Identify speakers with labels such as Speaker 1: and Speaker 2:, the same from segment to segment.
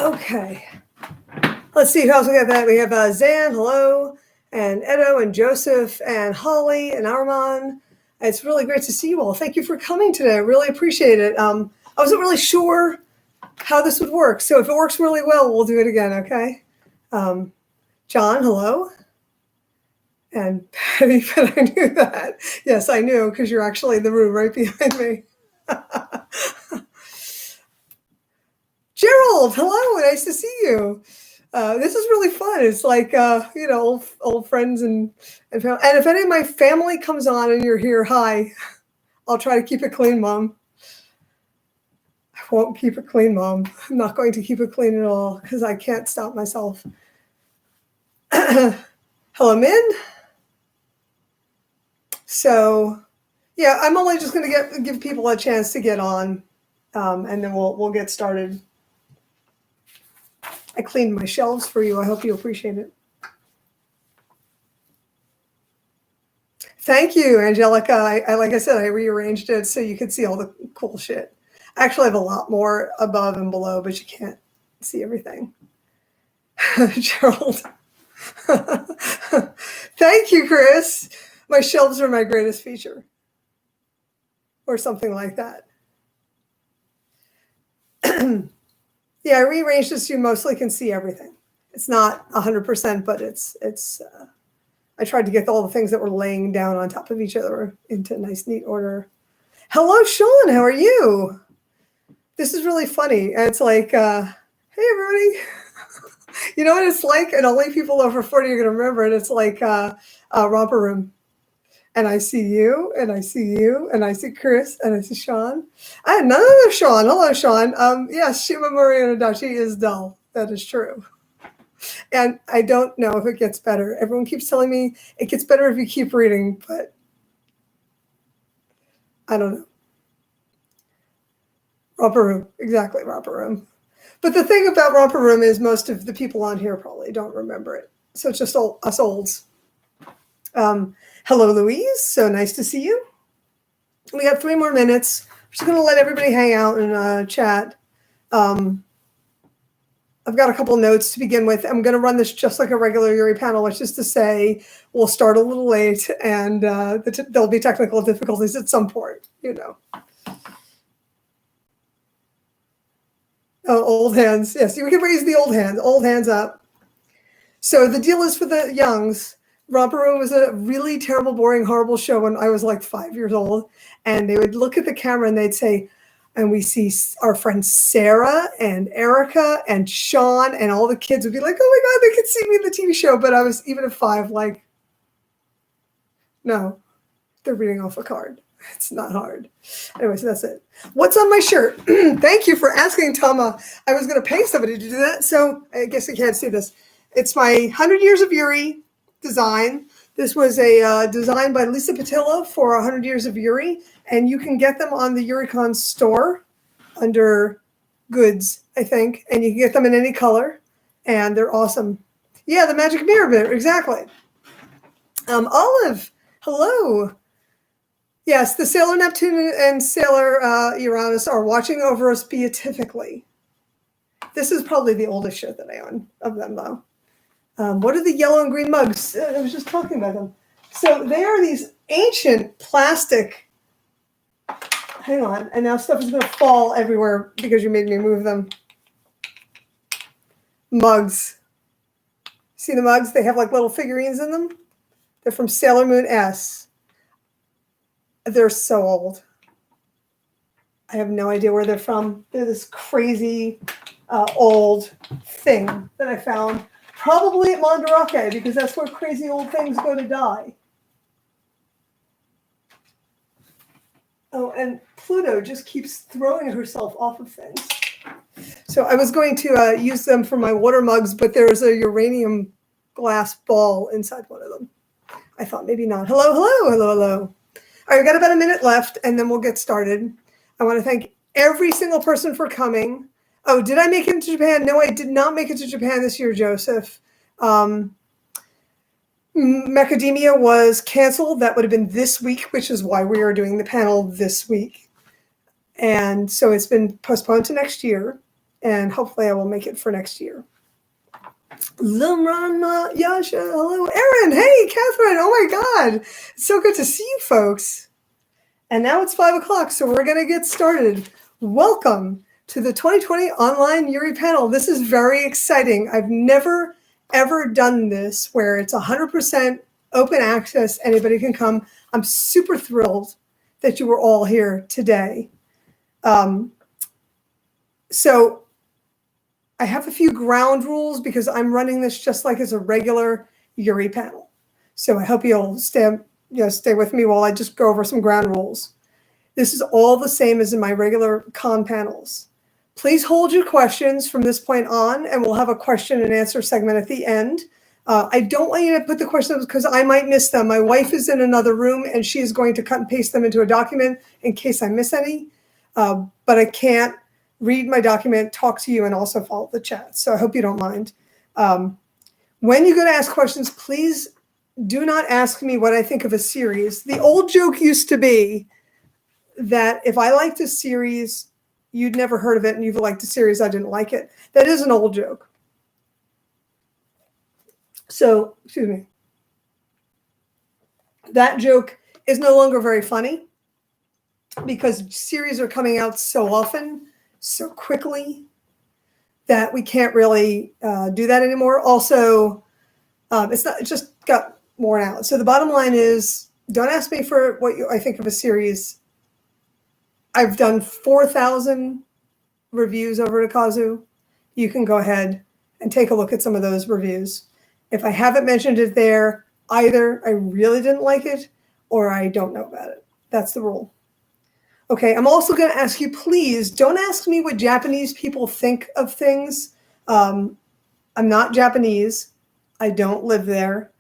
Speaker 1: Okay. Let's see who else we got. That we have Zan, hello, and Edo and Joseph and Holly and Arman. It's really great to see you all. Thank you for coming today. I really appreciate it. I wasn't really sure how this would work, so if it works really well, we'll do it again. Okay. John, hello. And Patty, but I knew that. Yes, I knew because you're actually in the room right behind me. Gerald, hello, nice to see you. This is really fun. It's like, old friends and family. And if any of my family comes on and you're here, hi. I'll try to keep it clean, Mom. I won't keep it clean, Mom. I'm not going to keep it clean at all because I can't stop myself. Hello, Min. So, yeah, I'm only just going to give people a chance to get on, and then we'll get started. I cleaned my shelves for you. I hope you appreciate it. Thank you, Angelica. I like I said, I rearranged it so you could see all the cool shit. I actually have a lot more above and below, but you can't see everything. Gerald. Thank you, Chris. My shelves are my greatest feature. Or something like that. Yeah, I rearranged this so you mostly can see everything. It's not 100%, but it's. I tried to get all the things that were laying down on top of each other into nice, neat order. Hello, Sean. How are you? This is really funny. It's like, hey, everybody. You know what it's like? And only people over 40 are going to remember it. It's like Romper Room. And I see you, and I see you, and I see Chris, and I see Sean. I had another Sean. Hello, Sean. Yes, Shimamori and Adachi is dull. That is true. And I don't know if it gets better. Everyone keeps telling me it gets better if you keep reading, but I don't know. Romper Room. Exactly, Romper Room. But the thing about Romper Room is most of the people on here probably don't remember it. So it's just us olds. Hello, Louise. So nice to see you. We got 3 more minutes. I'm just going to let everybody hang out and chat. I've got a couple notes to begin with. I'm going to run this just like a regular Yuri panel, which is to say we'll start a little late and there'll be technical difficulties at some point, you know. Oh, old hands. Yes, we can raise the old hands. Old hands up. So the deal is for the youngs. Romper Room was a really terrible, boring, horrible show when I was like 5 years old. And they would look at the camera and they'd say, and we see our friends Sarah and Erica and Sean, and all the kids would be like, oh my God, they could see me in the TV show. But I was, even at 5, like, no, they're reading off a card. It's not hard. Anyway, so that's it. What's on my shirt? Thank you for asking, Tama. I was going to pay somebody to do that. So I guess you can't see this. It's my 100 Years of Yuri design. This was a design by Lisa Patilla for 100 Years of Yuri, and you can get them on the Yuricon store under goods, I think, and you can get them in any color, and they're awesome. Yeah, the magic mirror bit, exactly. Olive, hello. Yes, the Sailor Neptune and Sailor Uranus are watching over us beatifically. This is probably the oldest shirt that I own of them, though. What are the yellow and green mugs? I was just talking about them. So they are these ancient plastic. Hang on. And now stuff is going to fall everywhere because you made me move them. Mugs. See the mugs? They have like little figurines in them. They're from Sailor Moon S. They're so old. I have no idea where they're from. They're this crazy old thing that I found. Probably at Mandarake, because that's where crazy old things go to die. Oh, and Pluto just keeps throwing herself off of things. So I was going to use them for my water mugs, but there's a uranium glass ball inside one of them. I thought maybe not. Hello, hello, hello, hello. All right, we've got about a minute left, and then we'll get started. I want to thank every single person for coming. Oh, did I make it to Japan? No, I did not make it to Japan this year, Joseph. Macadamia was canceled. That would have been this week, which is why we are doing the panel this week. And so it's been postponed to next year. and hopefully I will make it for next year. Lumran Yasha, hello. Erin, hey, Catherine, oh my God. It's so good to see you folks. And now it's 5 o'clock, so we're going to get started. Welcome to the 2020 Online Yuri panel. This is very exciting. I've never, ever done this where it's 100% open access. Anybody can come. I'm super thrilled that you were all here today. So I have a few ground rules because I'm running this just like as a regular Yuri panel. So I hope you'll stay with me while I just go over some ground rules. This is all the same as in my regular con panels. Please hold your questions from this point on, and we'll have a question and answer segment at the end. I don't want you to put the questions because I might miss them. My wife is in another room, and she is going to cut and paste them into a document in case I miss any. But I can't read my document, talk to you, and also follow the chat. So I hope you don't mind. When you go to ask questions, please do not ask me what I think of a series. The old joke used to be that if I liked a series, you'd never heard of it, and you've liked a series, I didn't like it. That is an old joke. So, excuse me. That joke is no longer very funny because series are coming out so often, so quickly, that we can't really do that anymore. Also, it just got worn out. So the bottom line is, don't ask me for what I think of a series. I've done 4,000 reviews over at Okazu. You can go ahead and take a look at some of those reviews. If I haven't mentioned it there, either I really didn't like it or I don't know about it. That's the rule. Okay, I'm also going to ask you, please don't ask me what Japanese people think of things. I'm not Japanese. I don't live there.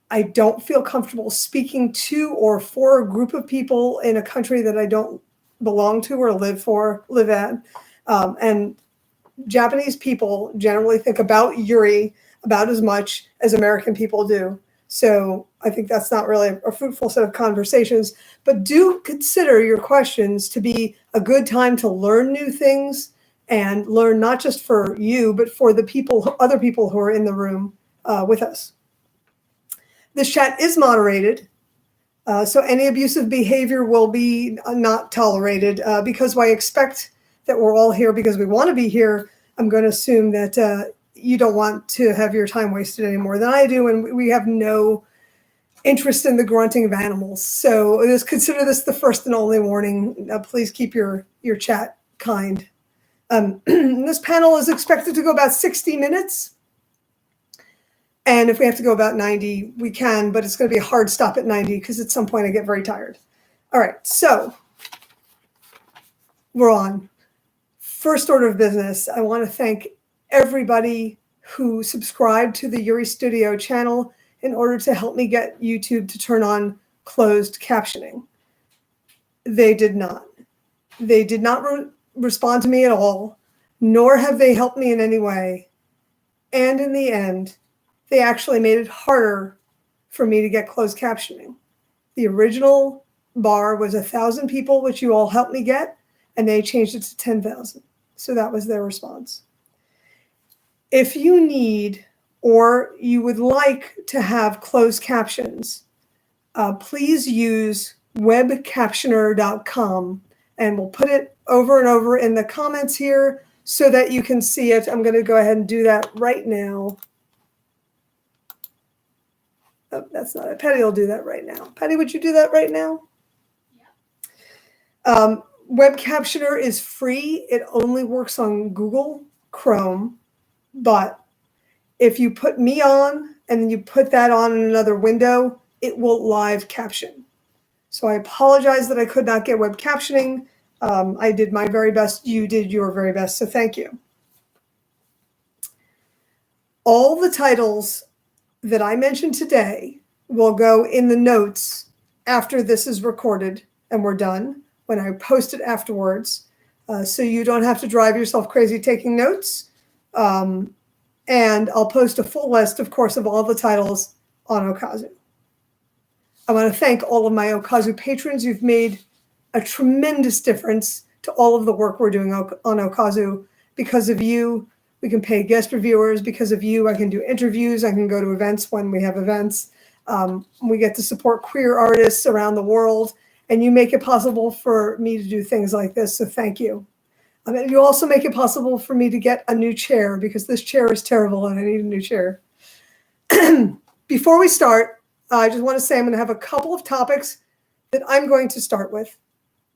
Speaker 1: I don't feel comfortable speaking to or for a group of people in a country that I don't belong to or live at. And Japanese people generally think about Yuri about as much as American people do. So I think that's not really a fruitful set of conversations, but do consider your questions to be a good time to learn new things and learn not just for you, but for the other people who are in the room with us. This chat is moderated, so any abusive behavior will be not tolerated because I expect that we're all here because we want to be here. I'm going to assume that you don't want to have your time wasted any more than I do, and we have no interest in the grunting of animals. So just consider this the first and only warning. Please keep your chat kind. This panel is expected to go about 60 minutes. And if we have to go about 90, we can, but it's going to be a hard stop at 90 because at some point I get very tired. All right, so we're on. First order of business, I want to thank everybody who subscribed to the Yuri Studio channel in order to help me get YouTube to turn on closed captioning. They did not. They did not respond to me at all, nor have they helped me in any way. And in the end, they actually made it harder for me to get closed captioning. The original bar was 1,000 people, which you all helped me get, and they changed it to 10,000. So that was their response. If you need or you would like to have closed captions, please use webcaptioner.com, and we'll put it over and over in the comments here so that you can see it. I'm going to go ahead and do that right now. Oh, that's not it. Patty will do that right now. Patty, would you do that right now? Yeah. Web Captioner is free. It only works on Google Chrome. But if you put me on and then you put that on in another window, it will live caption. So I apologize that I could not get web captioning. I did my very best. You did your very best. So thank you. All the titles that I mentioned today will go in the notes after this is recorded and we're done, when I post it afterwards. So you don't have to drive yourself crazy taking notes. And I'll post a full list, of course, of all the titles on Okazu. I want to thank all of my Okazu patrons. You've made a tremendous difference to all of the work we're doing on Okazu. Because of you, we can pay guest reviewers. Because of you, I can do interviews. I can go to events when we have events. We get to support queer artists around the world. And you make it possible for me to do things like this. So thank you. And you also make it possible for me to get a new chair because this chair is terrible and I need a new chair. Before we start, I just want to say I'm going to have a couple of topics that I'm going to start with,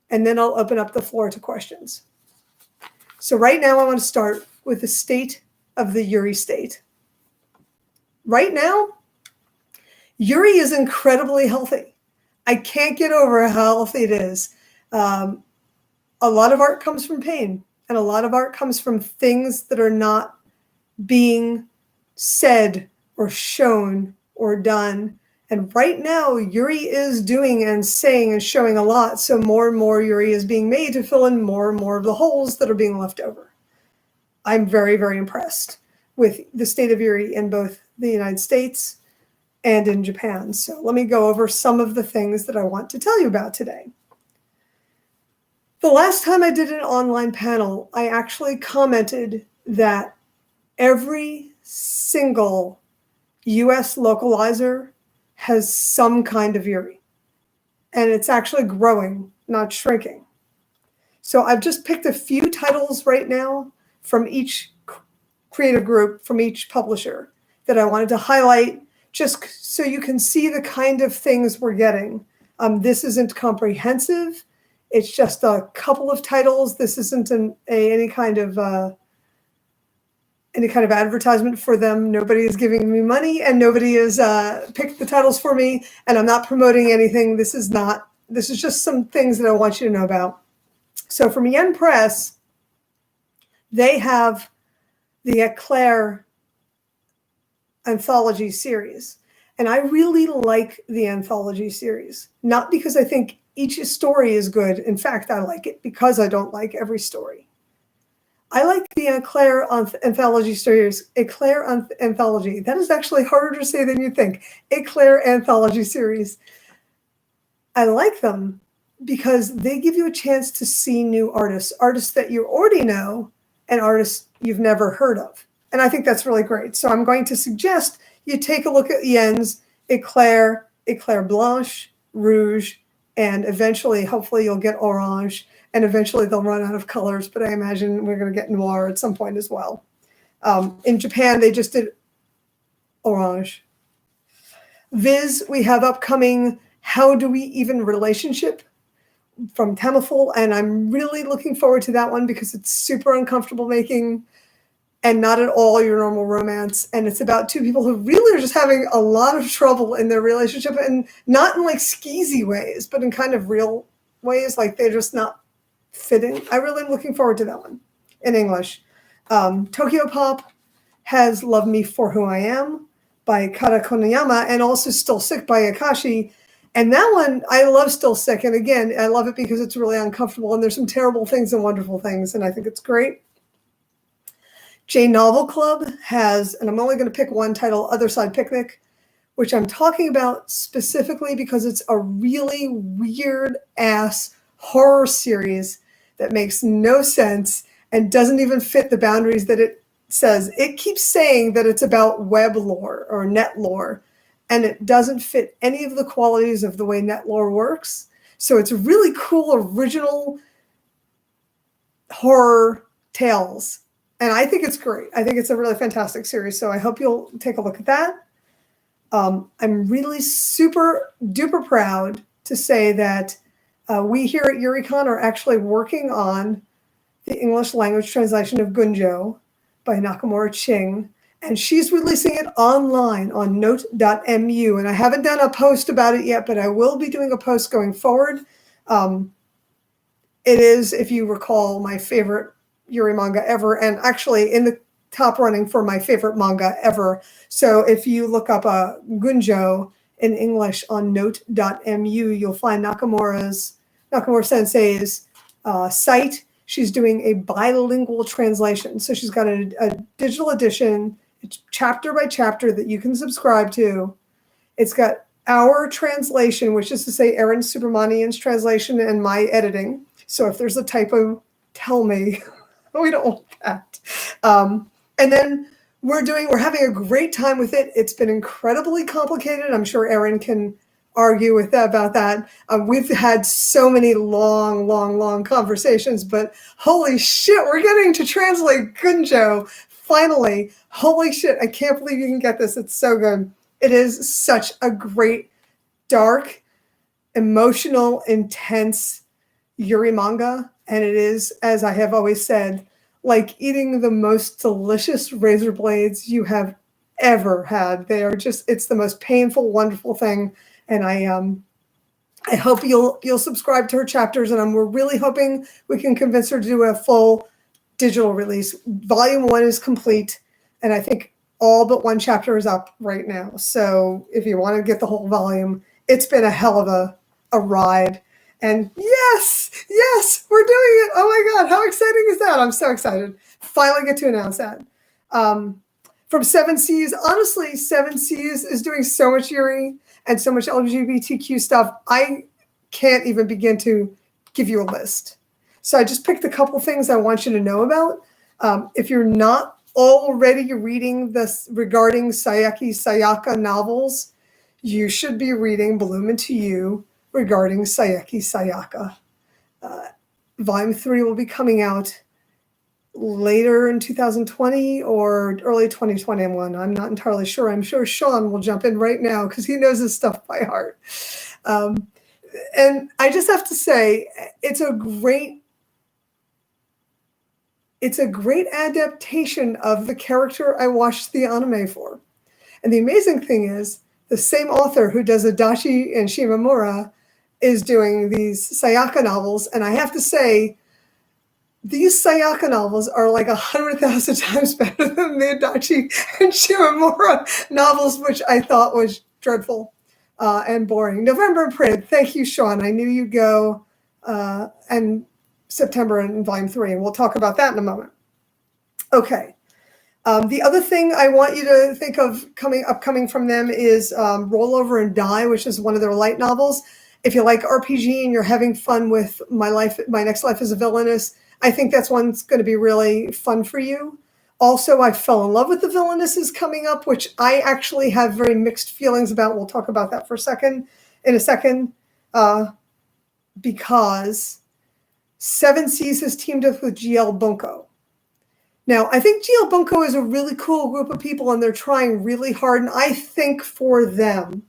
Speaker 1: and then I'll open up the floor to questions. So right now I want to start with the state of the Yuri state. Right now, Yuri is incredibly healthy. I can't get over how healthy it is. A lot of art comes from pain, and a lot of art comes from things that are not being said or shown or done. And right now, Yuri is doing and saying and showing a lot. So more and more Yuri is being made to fill in more and more of the holes that are being left over. I'm very, very impressed with the state of Yuri in both the United States and in Japan. So let me go over some of the things that I want to tell you about today. The last time I did an online panel, I actually commented that every single US localizer has some kind of Yuri. And it's actually growing, not shrinking. So I've just picked a few titles right now from each creative group, from each publisher, that I wanted to highlight just so you can see the kind of things we're getting. This isn't comprehensive. It's just a couple of titles. This isn't any kind of advertisement for them. Nobody is giving me money, and nobody has picked the titles for me. And I'm not promoting anything. This is just some things that I want you to know about. So from Yen Press, they have the Éclair anthology series. And I really like the anthology series, not because I think each story is good. In fact, I like it because I don't like every story. I like the Éclair anthology series. Éclair anthology. That is actually harder to say than you think. Éclair anthology series. I like them because they give you a chance to see new artists, artists that you already know and artists you've never heard of. And I think that's really great. So I'm going to suggest you take a look at Yen's Éclair, Éclair Blanche, Rouge, and eventually, hopefully you'll get Orange, and eventually they'll run out of colors, but I imagine we're going to get Noir at some point as well. In Japan, they just did Orange. Viz, we have upcoming How Do We Even Relationship from Tamifull, and I'm really looking forward to that one because it's super uncomfortable making and not at all your normal romance. And it's about two people who really are just having a lot of trouble in their relationship, and not in like skeezy ways, but in kind of real ways, like they're just not fitting. I really am looking forward to that one in English. Tokyopop has Love Me For Who I Am by Kata Konayama, and also Still Sick by Akashi. And that one, I love Still Sick. And again, I love it because it's really uncomfortable, and there's some terrible things and wonderful things, and I think it's great. J Novel Club has, and I'm only going to pick one title, Otherside Picnic, which I'm talking about specifically because it's a really weird-ass horror series that makes no sense and doesn't even fit the boundaries that it says. It keeps saying that it's about web lore or net lore, and it doesn't fit any of the qualities of the way net lore works. So it's really cool, original horror tales. And I think it's great. I think it's a really fantastic series. So I hope you'll take a look at that. I'm really super duper proud to say that we here at Yuricon are actually working on the English language translation of GUNJO by Nakamura Ching. And she's releasing it online on Note.mu. And I haven't done a post about it yet, but I will be doing a post going forward. It is, if you recall, my favorite Yuri manga ever, and actually in the top running for my favorite manga ever. So if you look up a GUNJO in English on Note.mu, you'll find Nakamura Sensei's site. She's doing a bilingual translation. So she's got a digital edition. It's chapter by chapter that you can subscribe to. It's got our translation, which is to say Aaron Subramanian's translation and my editing. So if there's a typo, tell me. We don't want that. And then we're having a great time with it. It's been incredibly complicated. I'm sure Erin can argue with that about that. We've had so many long conversations, but holy shit, we're getting to translate GUNJO finally. Holy shit, I can't believe you can get this. It's so good. It is such a great, dark, emotional, intense Yuri manga, and it is, as I have always said, like eating the most delicious razor blades you have ever had. They are just, it's the most painful, wonderful thing. And I hope you'll subscribe to her chapters, and we're really hoping we can convince her to do a full digital release. Volume 1 is complete, and I think all but one chapter is up right now. So if you want to get the whole volume, it's been a hell of a ride. And yes, we're doing it. Oh my God, how exciting is that? I'm so excited. Finally get to announce that. From Seven Seas, honestly, Seven Seas is doing so much Yuri and so much LGBTQ stuff. I can't even begin to give you a list. So I just picked a couple things I want you to know about. If you're not already reading this regarding Sayaka novels, you should be reading Bloom Into You regarding Sayaka. Volume 3 will be coming out later in 2020 or early 2021. I'm not entirely sure. I'm sure Sean will jump in right now because he knows his stuff by heart. And I just have to say, it's a great adaptation of the character I watched the anime for. And the amazing thing is, the same author who does Adachi and Shimamura is doing these Sayaka novels. And I have to say, these Sayaka novels are like 100,000 times better than the Adachi and Shimamura novels, which I thought was dreadful and boring. November Print, thank you, Sean. I knew you'd go, and September in Volume 3, and we'll talk about that in a moment. Okay. The other thing I want you to think of upcoming from them is Roll Over and Die, which is one of their light novels. If you like RPG and you're having fun with My Next Life as a Villainess, I think that's one that's going to be really fun for you. Also, I Fell in Love with the Villainess is coming up, which I actually have very mixed feelings about. We'll talk about that in a second, because Seven Seas has teamed up with GL Bunko. Now, I think GL Bunko is a really cool group of people, and they're trying really hard. And I think for them,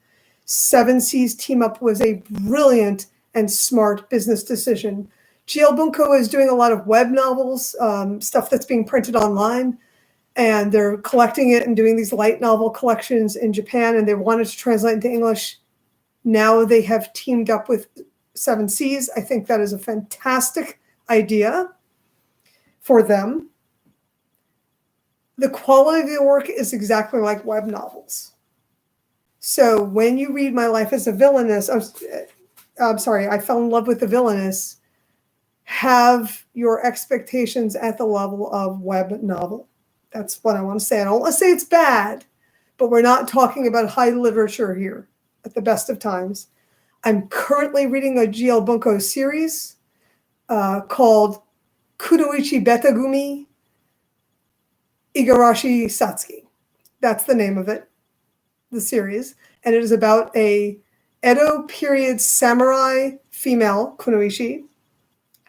Speaker 1: Seven Seas team up was a brilliant and smart business decision. GL Bunko is doing a lot of web novels, stuff that's being printed online, and they're collecting it and doing these light novel collections in Japan, and they wanted to translate into English. Now they have teamed up with Seven Seas. I think that is a fantastic idea for them. The quality of the work is exactly like web novels. So when you read My Life as a Villainess, I Fell in Love with the Villainess, have your expectations at the level of web novel. That's what I want to say. I don't want to say it's bad, but we're not talking about high literature here at the best of times. I'm currently reading a GL Bunko series called Kunoichi Betagumi Igarashi Satsuki. That's the name of it, the series. And it is about a Edo period samurai female, Kunoichi,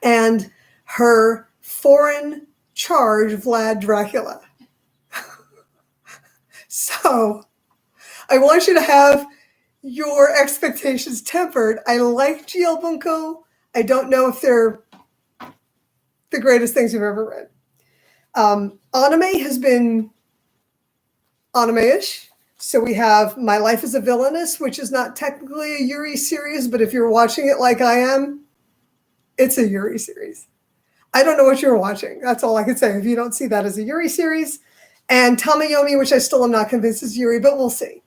Speaker 1: and her foreign charge, Vlad Dracula. So I want you to have your expectations tempered. I like GL Bunko. I don't know if they're the greatest things you've ever read. Anime has been anime-ish. So we have My Life as a Villainess, which is not technically a Yuri series, but if you're watching it like I am, it's a Yuri series. I don't know what you're watching. That's all I can say. If you don't see that as a Yuri series. And Tamayomi, which I still am not convinced is Yuri, but we'll see.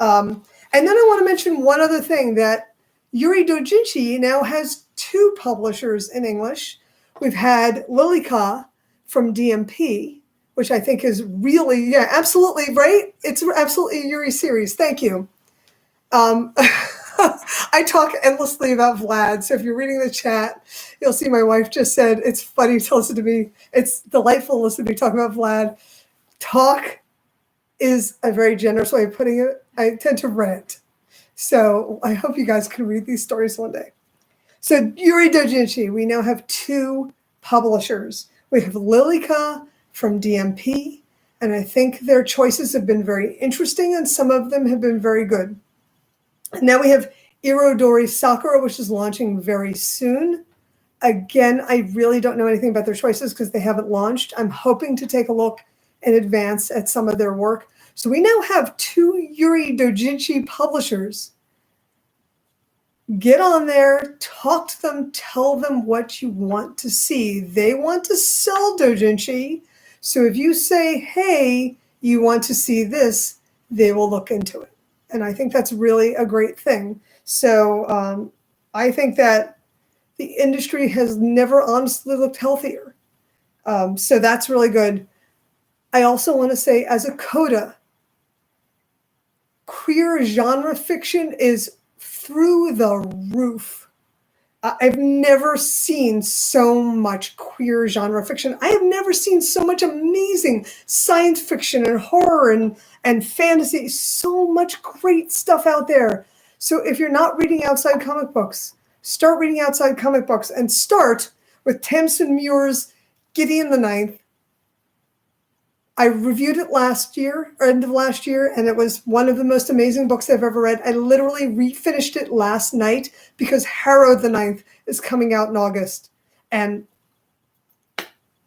Speaker 1: And then I want to mention one other thing, that Yuri Dojinshi now has 2 publishers in English. We've had Lilica from DMP, which I think is really, yeah, absolutely, right? It's absolutely a Yuri series. Thank you. I talk endlessly about Vlad. So if you're reading the chat, you'll see my wife just said, it's funny to listen to me. It's delightful to listen to me talk about Vlad. Talk is a very generous way of putting it. I tend to rant. So I hope you guys can read these stories one day. So Yuri Dojinshi, we now have 2 publishers. We have Lilica from DMP, and I think their choices have been very interesting, and some of them have been very good. And now we have Irodori Sakura, which is launching very soon. Again, I really don't know anything about their choices because they haven't launched. I'm hoping to take a look in advance at some of their work. So we now have 2 Yuri Dojinshi publishers. Get on there, talk to them, tell them what you want to see. They want to sell doujinshi. So if you say, hey, you want to see this, they will look into it. And I think that's really a great thing. So I think that the industry has never honestly looked healthier. So that's really good. I also want to say, as a coda, queer genre fiction is through the roof. I've never seen so much queer genre fiction. I have never seen so much amazing science fiction and horror and fantasy. So much great stuff out there. So if you're not reading outside comic books, start reading outside comic books and start with Tamsin Muir's Gideon the Ninth. I reviewed it last year, or end of last year, and it was one of the most amazing books I've ever read. I literally refinished it last night because Harrow the Ninth is coming out in August. And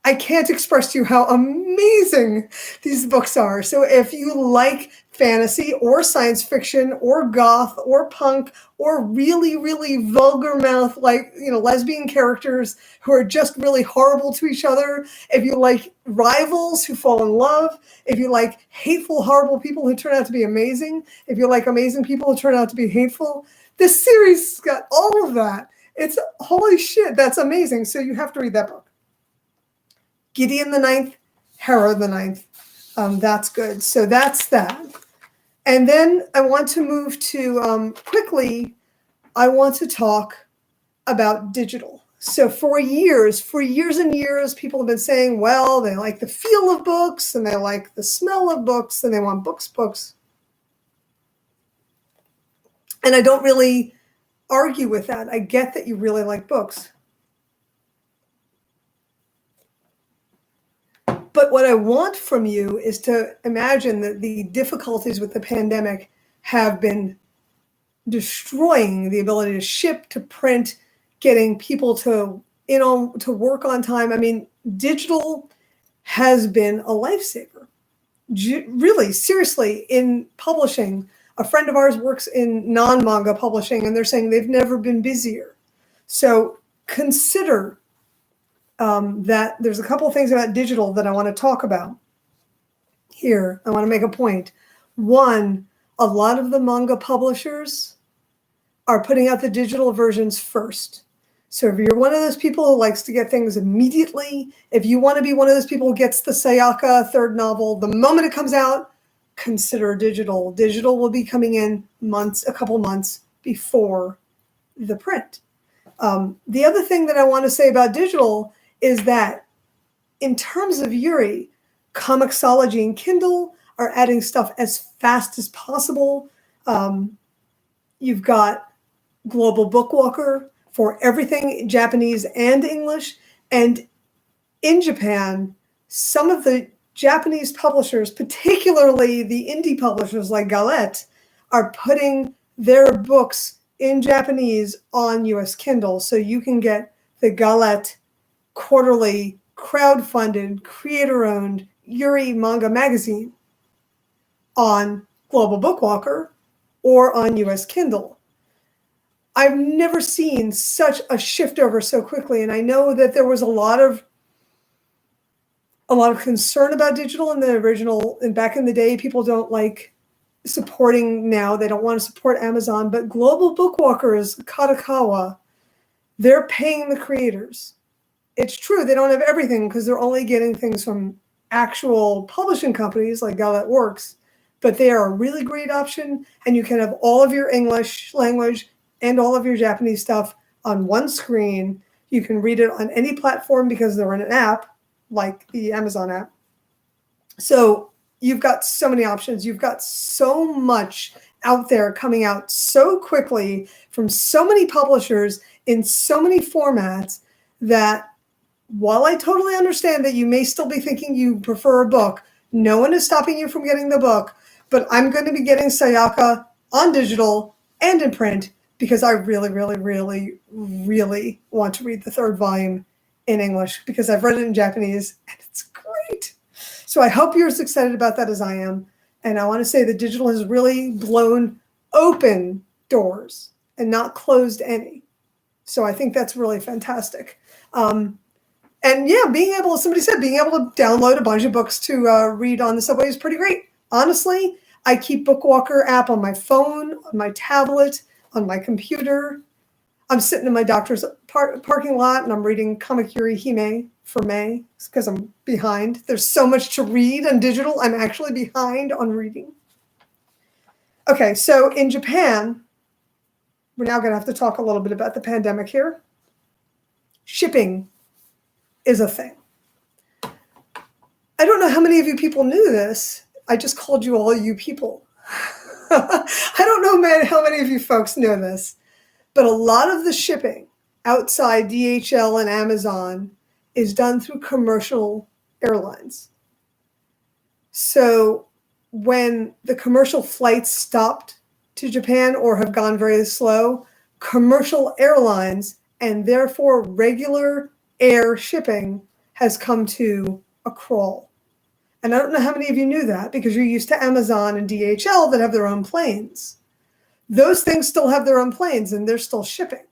Speaker 1: I can't express to you how amazing these books are. So if you like fantasy or science fiction or goth or punk or really, really vulgar mouth, like, lesbian characters who are just really horrible to each other, if you like rivals who fall in love, if you like hateful, horrible people who turn out to be amazing, if you like amazing people who turn out to be hateful, this series has got all of that. It's holy shit, that's amazing. So you have to read that book. Gideon the Ninth, Harrow the Ninth. That's good. So that's that. And then I want to move to, quickly, I want to talk about digital. So for years and years, people have been saying, well, they like the feel of books and they like the smell of books and they want books. And I don't really argue with that. I get that you really like books. But what I want from you is to imagine that the difficulties with the pandemic have been destroying the ability to ship, to print, getting people to work on time. I mean, digital has been a lifesaver. Really, seriously, in publishing. A friend of ours works in non-manga publishing, and they're saying they've never been busier. So consider that there's a couple of things about digital that I want to talk about here. I want to make a point. One, a lot of the manga publishers are putting out the digital versions first. So if you're one of those people who likes to get things immediately, if you want to be one of those people who gets the Sayaka third novel the moment it comes out, consider digital. Digital will be coming in a couple months before the print. The other thing that I want to say about digital is that in terms of Yuri, Comixology and Kindle are adding stuff as fast as possible. You've got Global Bookwalker for everything Japanese and English. And in Japan, some of the Japanese publishers, particularly the indie publishers like Galette, are putting their books in Japanese on US Kindle. So you can get the Galette quarterly, crowdfunded, creator-owned Yuri manga magazine on Global Bookwalker or on US Kindle. I've never seen such a shift over so quickly, and I know that there was a lot of concern about digital in the original, and back in the day, people don't like supporting now. They don't want to support Amazon, but Global Bookwalker is Kadokawa. They're paying the creators. It's true, they don't have everything because they're only getting things from actual publishing companies like Galette Works, but they are a really great option, and you can have all of your English language and all of your Japanese stuff on one screen. You can read it on any platform because they're in an app, like the Amazon app. So you've got so many options. You've got so much out there coming out so quickly from so many publishers in so many formats that while I totally understand that you may still be thinking you prefer a book, no one is stopping you from getting the book, but I'm going to be getting Sayaka on digital and in print because I really, really, really, really want to read the third volume in English because I've read it in Japanese and it's great. So I hope you're as excited about that as I am. And I want to say the digital has really blown open doors and not closed any. So I think that's really fantastic. And yeah, being able, somebody said, being able to download a bunch of books to read on the subway is pretty great. Honestly, I keep Bookwalker app on my phone, on my tablet, on my computer. I'm sitting in my doctor's parking lot and I'm reading Comic Yuri Hime for May because I'm behind. There's so much to read on digital. I'm actually behind on reading. Okay, so in Japan, we're now going to have to talk a little bit about the pandemic here. Shipping is a thing. I don't know how many of you people knew this. I just called you all you people. I don't know how many of you folks know this, but a lot of the shipping outside DHL and Amazon is done through commercial airlines. So when the commercial flights stopped to Japan or have gone very slow, commercial airlines and therefore regular air shipping has come to a crawl. And I don't know how many of you knew that because you're used to Amazon and DHL that have their own planes. Those things still have their own planes and they're still shipping.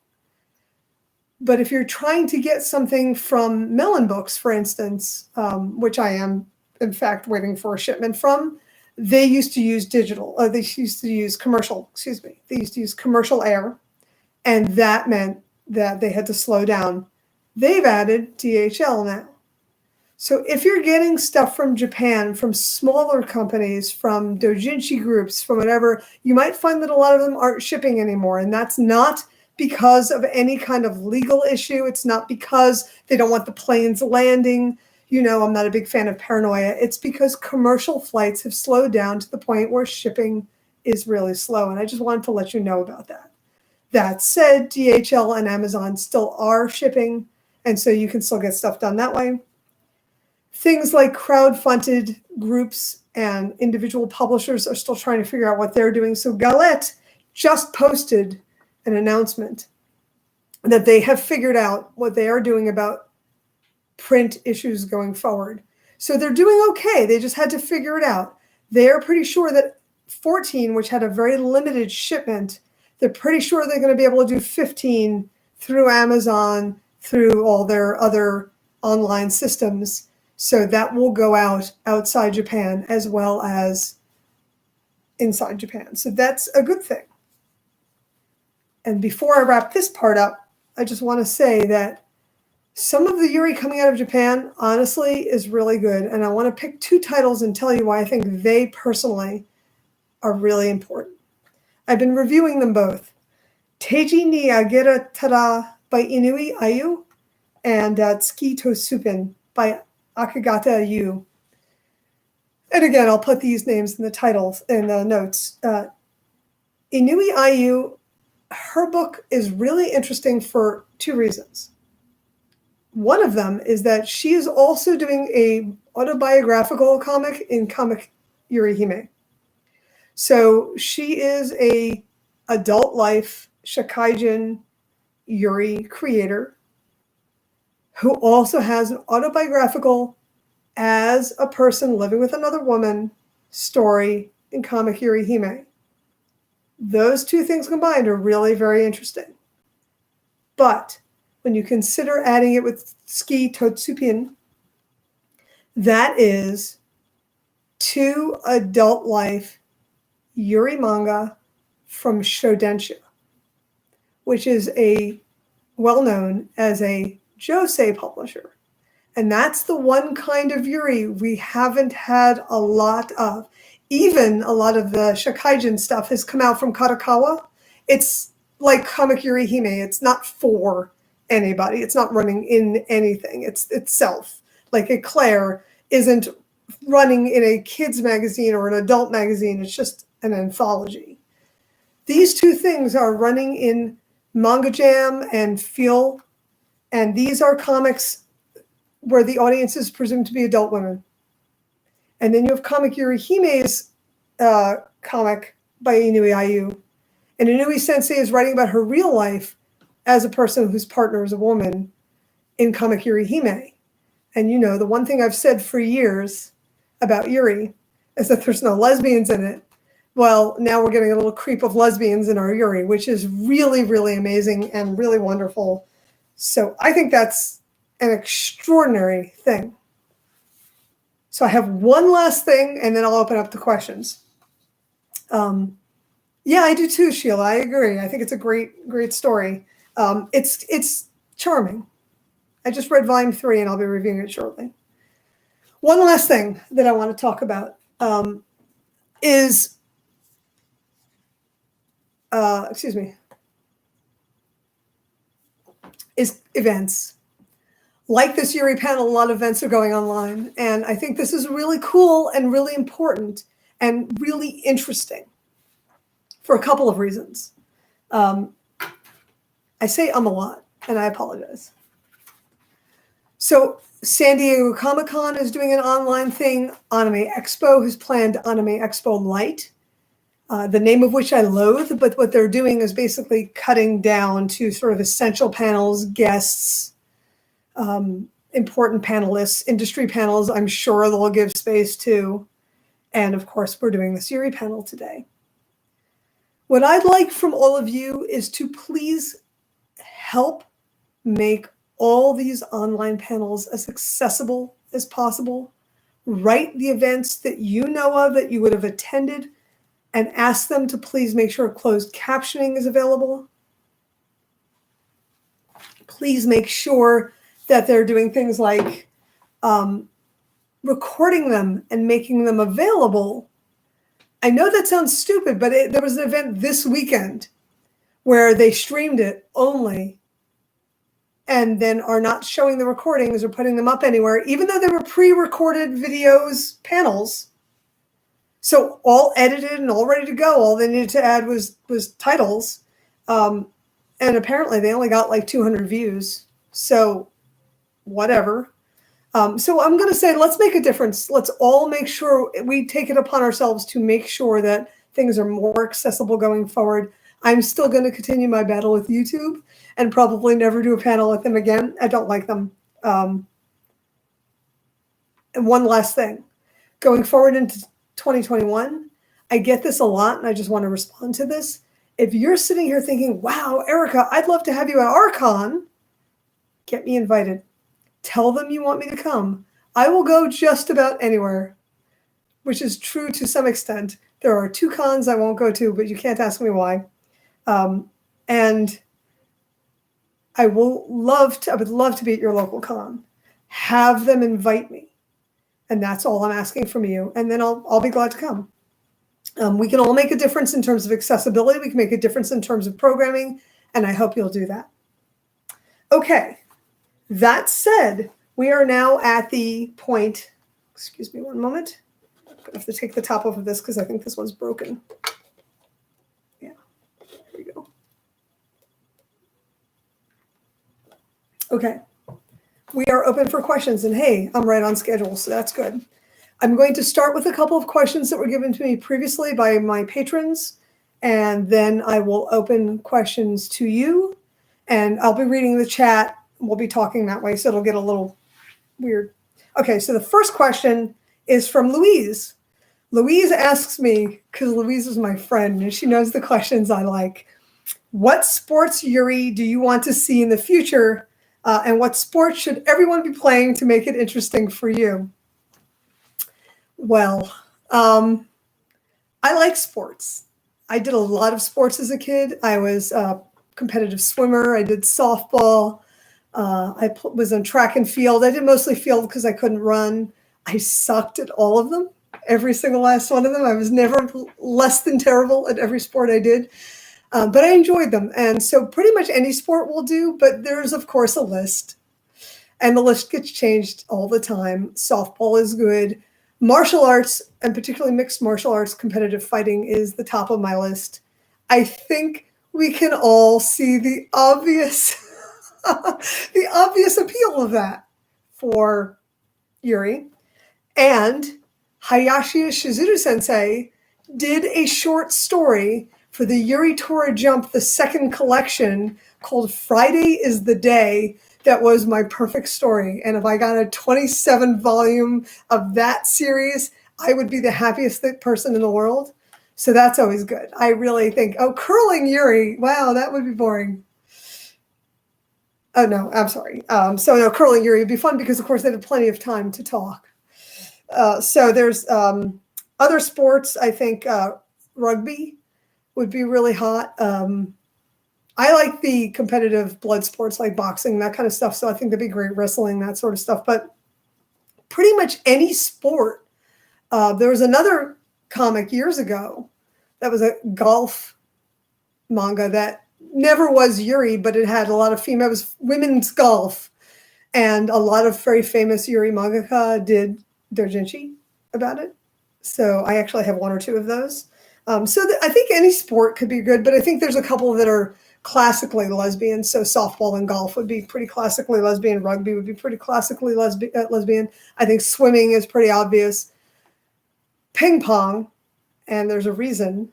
Speaker 1: But if you're trying to get something from Melon Books, for instance, which I am, in fact, waiting for a shipment from, they used to use they used to use commercial air, and that meant that they had to slow down. They've added DHL now. So if you're getting stuff from Japan, from smaller companies, from doujinshi groups, from whatever, you might find that a lot of them aren't shipping anymore. And that's not because of any kind of legal issue. It's not because they don't want the planes landing. You know, I'm not a big fan of paranoia. It's because commercial flights have slowed down to the point where shipping is really slow. And I just wanted to let you know about that. That said, DHL and Amazon still are shipping, and so you can still get stuff done that way. Things like crowd-funded groups and individual publishers are still trying to figure out what they're doing. So Galette just posted an announcement that they have figured out what they are doing about print issues going forward. So they're doing okay. They just had to figure it out. They are pretty sure that 14, which had a very limited shipment, they're pretty sure they're going to be able to do 15 through Amazon, through all their other online systems. So that will go out outside Japan as well as inside Japan. So that's a good thing. And before I wrap this part up, I just want to say that some of the Yuri coming out of Japan, honestly, is really good. And I want to pick two titles and tell you why I think they personally are really important. I've been reviewing them both. Teiji ni Agera Tada by Inui Ayu and Tsuki to Supin by Akagata Yu. And again, I'll put these names in the titles, in the notes. Inui Ayu, her book is really interesting for two reasons. One of them is that she is also doing a autobiographical comic in Comic Yuri Hime. So she is a adult life shakaijin Yuri creator who also has an autobiographical as a person living with another woman story in Comic Yuri Hime. Those two things combined are really very interesting. But when you consider adding it with Tsuki Totsupin, that is two adult life Yuri manga from Shodensha, which is well-known as a josei publisher. And that's the one kind of Yuri we haven't had a lot of. even a lot of the Shakaijin stuff has come out from Kadokawa. It's like Comic Yuri Hime. It's not for anybody. It's not running in anything. It's itself. Like Éclair isn't running in a kids magazine or an adult magazine. It's just an anthology. These two things are running in Manga Jam and Feel, and these are comics where the audience is presumed to be adult women. And then you have Comic Yuri Hime's comic by Inui Ayu. And Inui Sensei is writing about her real life as a person whose partner is a woman in Comic Yuri Hime. And you know, the one thing I've said for years about Yuri is that there's no lesbians in it. Well, now we're getting a little creep of lesbians in our Yuri, which is really, really amazing and really wonderful. So I think that's an extraordinary thing. So I have one last thing, and then I'll open up the questions. Yeah, I do too, Sheila. I agree. I think it's a great, great story. It's charming. I just read volume 3, and I'll be reviewing it shortly. One last thing that I want to talk about is, is events. Like this Yuri panel, a lot of events are going online, and I think this is really cool and really important and really interesting for a couple of reasons. I say a lot, and I apologize. So San Diego Comic-Con is doing an online thing. Anime Expo has planned Anime Expo Light, the name of which I loathe, but what they're doing is basically cutting down to sort of essential panels, guests, important panelists, industry panels. I'm sure they'll give space to. And of course, we're doing this Yuri panel today. What I'd like from all of you is to please help make all these online panels as accessible as possible. Write the events that you know of that you would have attended and ask them to please make sure closed captioning is available. Please make sure that they're doing things like recording them and making them available. I know that sounds stupid, but there was an event this weekend where they streamed it only and then are not showing the recordings or putting them up anywhere, even though they were pre-recorded videos, panels. So all edited and all ready to go. All they needed to add was titles. And apparently they only got like 200 views. So whatever. So I'm going to say, let's make a difference. Let's all make sure we take it upon ourselves to make sure that things are more accessible going forward. I'm still going to continue my battle with YouTube and probably never do a panel with them again. I don't like them. And one last thing. Going forward into 2021, I get this a lot, and I just want to respond to this. If you're sitting here thinking, wow, Erica, I'd love to have you at Archon, get me invited. Tell them you want me to come. I will go just about anywhere, which is true to some extent. There are 2 cons I won't go to, but you can't ask me why. And I would love to be at your local con. Have them invite me. And that's all I'm asking from you. And then I'll be glad to come. We can all make a difference in terms of accessibility. We can make a difference in terms of programming. And I hope you'll do that. Okay. That said, we are now at the point, excuse me one moment. I'm going to have to take the top off of this because I think this one's broken. Yeah, there we go. Okay, we are open for questions, and hey, I'm right on schedule, so that's good. I'm going to start with a couple of questions that were given to me previously by my patrons, and then I will open questions to you, and I'll be reading the chat. We'll be talking that way, so it'll get a little weird. Okay, so the first question is from Louise. Louise asks me, because Louise is my friend, and she knows the questions I like. What sports, Yuri, do you want to see in the future? And what sports should everyone be playing to make it interesting for you? Well, I like sports. I did a lot of sports as a kid. I was a competitive swimmer. I did softball. I was on track and field. I did mostly field because I couldn't run. I sucked at all of them. every single last one of them. I was never less than terrible at every sport I did, but I enjoyed them. And so pretty much any sport will do, but there's, of course, a list. And the list gets changed all the time. Softball is good. Martial arts, and particularly mixed martial arts competitive fighting, is the top of my list. I think we can all see the obvious the obvious appeal of that for Yuri. And Hayashi Shizuru Sensei did a short story for the Yuri Tora Jump, the second collection, called Friday is the Day. That was my perfect story. And if I got a 27 volume of that series, I would be the happiest person in the world. So that's always good. I really think, curling Yuri. Wow, that would be boring. Oh, no, I'm sorry. Curling Yuri would be fun because, of course, they had plenty of time to talk. So there's other sports. I think rugby would be really hot. I like the competitive blood sports like boxing, that kind of stuff. So I think that'd be great, wrestling, that sort of stuff. But pretty much any sport. There was another comic years ago that was a golf manga that never was Yuri, but it had a lot of female. It was women's golf. And a lot of very famous Yuri mangaka did doujinshi about it. So I actually have one or two of those. I think any sport could be good, but I think there's a couple that are classically lesbian. So softball and golf would be pretty classically lesbian. Rugby would be pretty classically lesbian. I think swimming is pretty obvious. Ping pong, and there's a reason,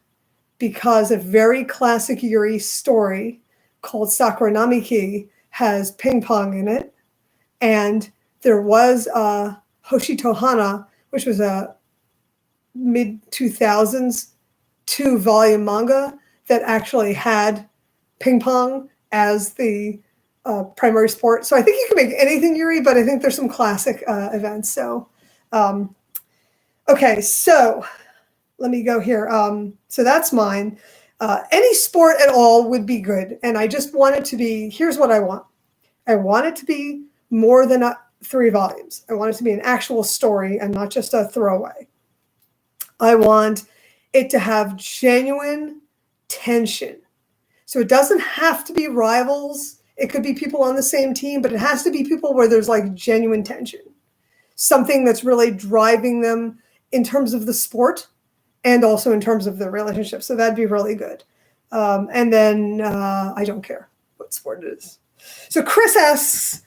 Speaker 1: because a very classic Yuri story called Sakura Namiki has ping pong in it. And there was Hoshito Hana, which was a mid-2000s 2-volume manga that actually had ping pong as the primary sport. So I think you can make anything Yuri, but I think there's some classic events. So, okay, so let me go here. So that's mine. Any sport at all would be good. And I just want it to be, here's what I want. I want it to be more than 3 volumes. I want it to be an actual story and not just a throwaway. I want it to have genuine tension. So it doesn't have to be rivals. It could be people on the same team, but it has to be people where there's like genuine tension. Something that's really driving them in terms of the sport and also in terms of the relationship. So that'd be really good. And then I don't care what sport it is. So Chris asks,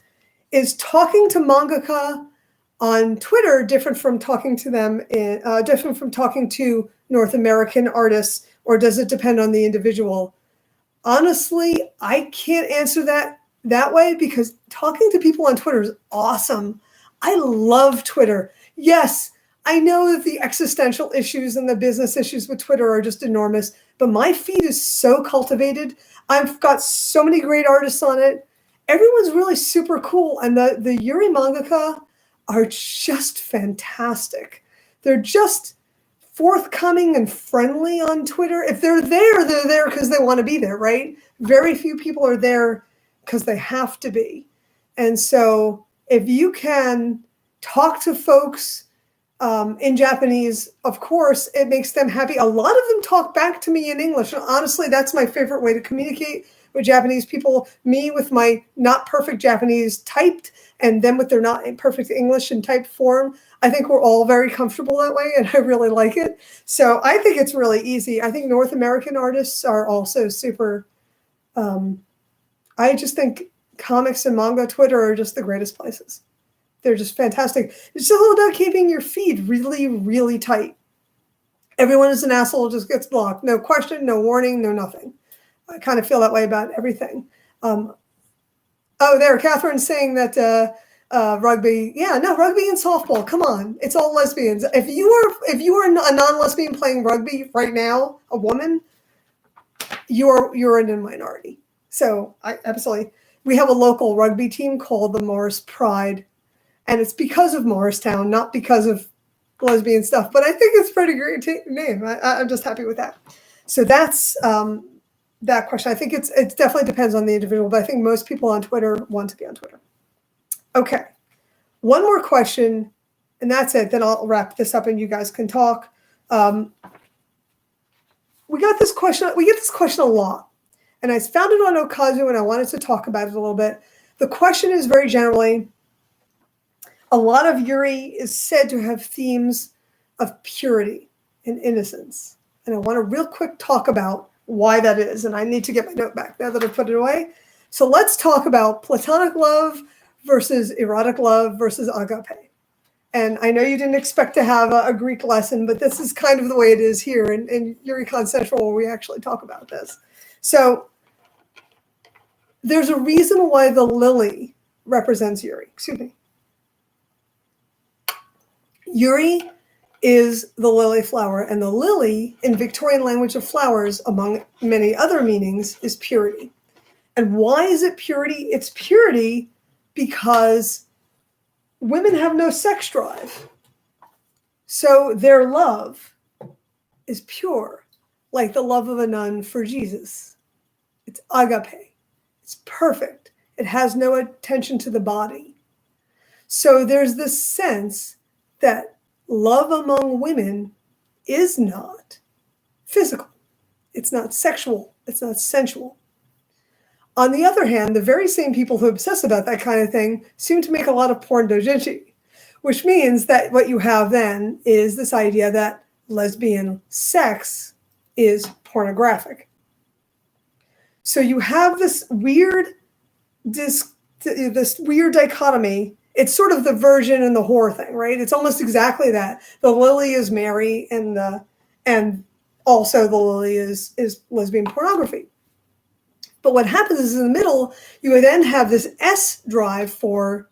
Speaker 1: is talking to mangaka on Twitter different from talking to them different from talking to North American artists, or does it depend on the individual? Honestly, I can't answer that way because talking to people on Twitter is awesome. I love Twitter. Yes, I know that the existential issues and the business issues with Twitter are just enormous, but my feed is so cultivated. I've got so many great artists on it. Everyone's really super cool. And the Yuri mangaka are just fantastic. They're just forthcoming and friendly on Twitter. If they're there because they want to be there, right? Very few people are there because they have to be. And so if you can talk to folks in Japanese, of course, it makes them happy. A lot of them talk back to me in English. And honestly, that's my favorite way to communicate with Japanese people. Me with my not perfect Japanese typed, and them with their not perfect English in typed form. I think we're all very comfortable that way, and I really like it. So I think it's really easy. I think North American artists are also super. I just think comics and manga Twitter are just the greatest places. They're just fantastic. It's just all about keeping your feed really, really tight. Everyone is an asshole, just gets blocked. No question, no warning, no nothing. I kind of feel that way about everything. There, Catherine's saying that rugby. Yeah, no, rugby and softball. Come on, it's all lesbians. If you are a non-lesbian playing rugby right now, a woman, you're in a minority. So I absolutely. We have a local rugby team called the Morris Pride, and it's because of Morristown, not because of lesbian stuff. But I think it's a pretty great name. I'm just happy with that. So that's that question. I think it definitely depends on the individual, but I think most people on Twitter want to be on Twitter. Okay. One more question, And that's it. Then I'll wrap this up and you guys can talk. We get this question a lot. And I found it on Okazu and I wanted to talk about it a little bit. The question is very generally, a lot of Yuri is said to have themes of purity and innocence. And I want to real quick talk about why that is. And I need to get my note back now that I put it away. So let's talk about platonic love versus erotic love versus agape. And I know you didn't expect to have a Greek lesson, but this is kind of the way it is here in Yuri-Con Central where we actually talk about this. So there's a reason why the lily represents Yuri. Excuse me. Yuri is the lily flower, and the lily, in Victorian language of flowers, among many other meanings, is purity. And why is it purity? It's purity because women have no sex drive. So their love is pure, like the love of a nun for Jesus. It's agape. It's perfect. It has no attention to the body. So there's this sense that love among women is not physical. It's not sexual. It's not sensual. On the other hand, the very same people who obsess about that kind of thing seem to make a lot of porn doujinshi, which means that what you have then is this idea that lesbian sex is pornographic. So you have this weird dichotomy. It's sort of the virgin and the whore thing, right? It's almost exactly that. The lily is Mary, and also the lily is lesbian pornography. But what happens is in the middle, you would then have this S drive for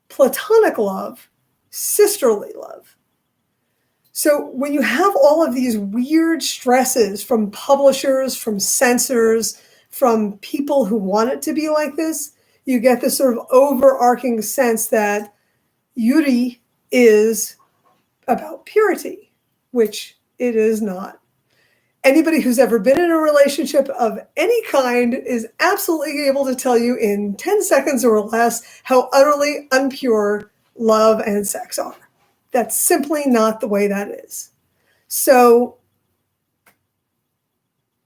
Speaker 1: platonic love, sisterly love. So when you have all of these weird stresses from publishers, from censors, from people who want it to be like this, you get this sort of overarching sense that Yuri is about purity, which it is not. Anybody who's ever been in a relationship of any kind is absolutely able to tell you in 10 seconds or less how utterly unpure love and sex are. That's simply not the way that is. So,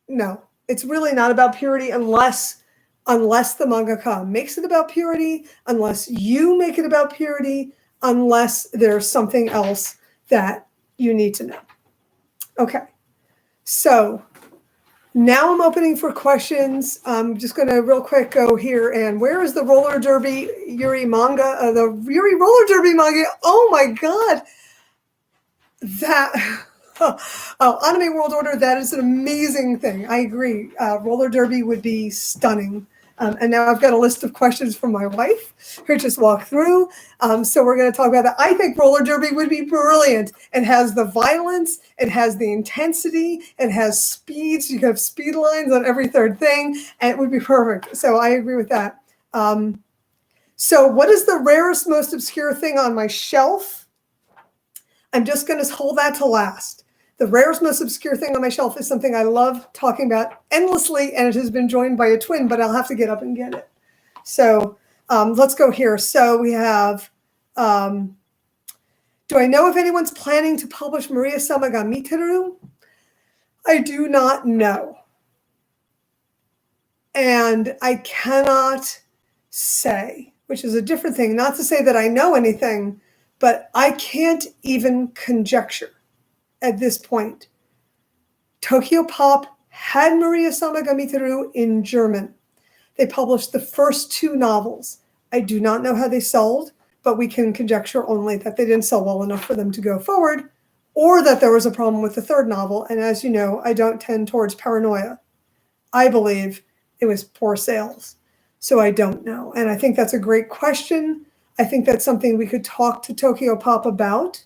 Speaker 1: no, it's really not about purity unless the mangaka makes it about purity, unless you make it about purity, unless there's something else that you need to know. Okay. So now I'm opening for questions. I'm just going to real quick go here. And where is the roller derby Yuri manga? The Yuri roller derby manga. Oh my God. That Anime World Order, that is an amazing thing. I agree. Roller derby would be stunning. And now I've got a list of questions from my wife who just walked through. So we're going to talk about that. I think roller derby would be brilliant. It has the violence. It has the intensity. It has speeds. You have speed lines on every third thing. And it would be perfect. So I agree with that. So what is the rarest, most obscure thing on my shelf? I'm just going to hold that to last. The rarest, most obscure thing on my shelf is something I love talking about endlessly, and it has been joined by a twin, but I'll have to get up and get it. So let's go here. So we have, do I know if anyone's planning to publish Maria-sama ga Miteru? I do not know. And I cannot say, which is a different thing, not to say that I know anything, but I can't even conjecture. At this point, Tokyopop had Maria-sama ga Miteru in German. They published the first 2 novels. I do not know how they sold, but we can conjecture only that they didn't sell well enough for them to go forward, or that there was a problem with the 3rd novel. And as you know, I don't tend towards paranoia. I believe it was poor sales. So I don't know. And I think that's a great question. I think that's something we could talk to Tokyopop about.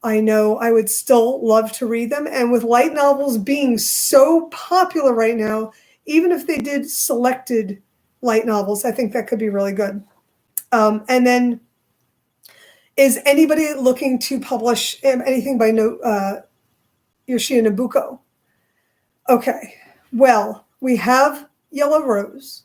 Speaker 1: I know I would still love to read them. And with light novels being so popular right now, even if they did selected light novels, I think that could be really good. And then, is anybody looking to publish anything by Yoshio Nabuko? Okay, well, we have Yellow Rose,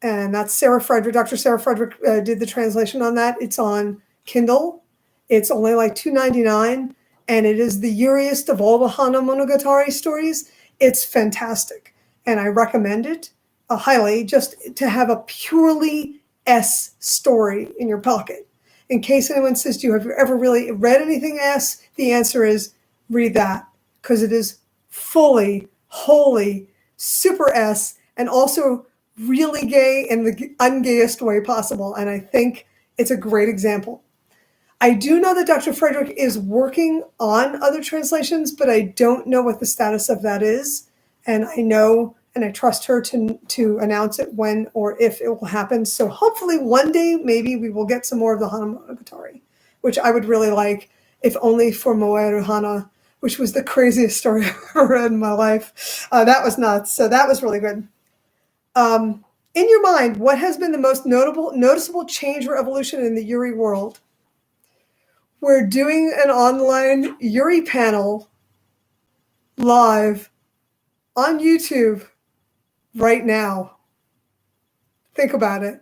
Speaker 1: and that's Sarah Frederick. Dr. Sarah Frederick did the translation on that. It's on Kindle. It's only like $2.99, and it is the Yuriest of all the Hana Monogatari stories. It's fantastic, and I recommend it highly, just to have a purely S story in your pocket. In case anyone says to you, have you ever really read anything S? The answer is read that, because it is fully, wholly, super S, and also really gay in the ungayest way possible. And I think it's a great example. I do know that Dr. Frederick is working on other translations, but I don't know what the status of that is. And I know, and I trust her to announce it when or if it will happen. So hopefully one day, maybe we will get some more of the Hana Monogatari, which I would really like, if only for Moeru Hana, which was the craziest story I've ever read in my life. That was nuts. So that was really good. In your mind, what has been the most noticeable change or evolution in the Yuri world? We're doing an online Yuri panel live on YouTube right now. Think about it.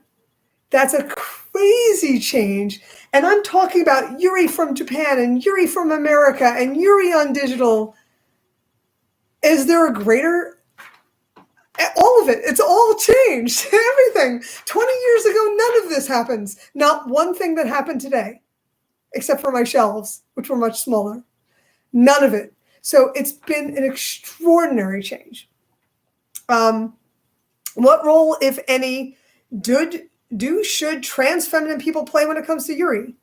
Speaker 1: That's a crazy change. And I'm talking about Yuri from Japan and Yuri from America and Yuri on digital. Is there a greater? All of it. It's all changed. Everything. 20 years ago, none of this happens. Not one thing that happened today, except for my shelves, which were much smaller. None of it. So it's been an extraordinary change. What role, if any, should trans feminine people play when it comes to Yuri?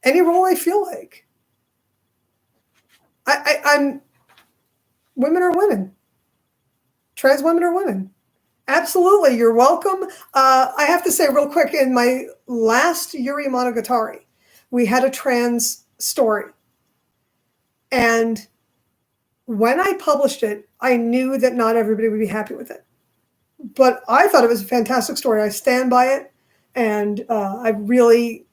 Speaker 1: Any role I feel like. I'm women are women. Trans women are women. Absolutely, you're welcome. I have to say real quick, in my last Yuri Monogatari, we had a trans story. And when I published it, I knew that not everybody would be happy with it. But I thought it was a fantastic story. I stand by it. And I really,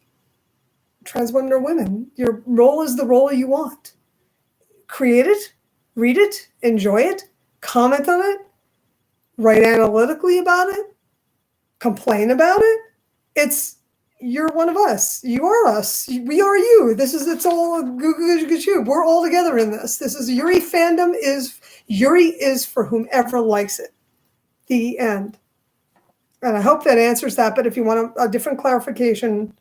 Speaker 1: trans women are women. Your role is the role you want. Create it, read it, enjoy it, comment on it, write analytically about it, complain about it. You're one of us. You are us. We are you. It's all we're all together in this. This is Yuri fandom Yuri is for whomever likes it. The end. And I hope that answers that. But if you want a different clarification,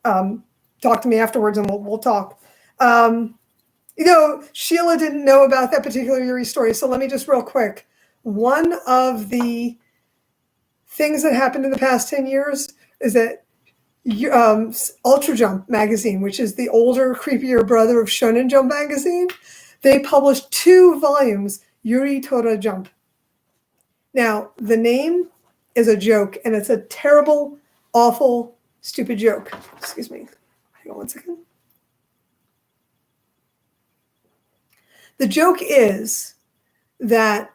Speaker 1: talk to me afterwards and we'll talk. Sheila didn't know about that particular Yuri story. So let me just real quick. One of the things that happened in the past 10 years is that Ultra Jump magazine, which is the older, creepier brother of Shonen Jump magazine, they published 2 volumes, Yuri Tora Jump. Now, the name is a joke, and it's a terrible, awful, stupid joke. Excuse me. Hang on one second. The joke is that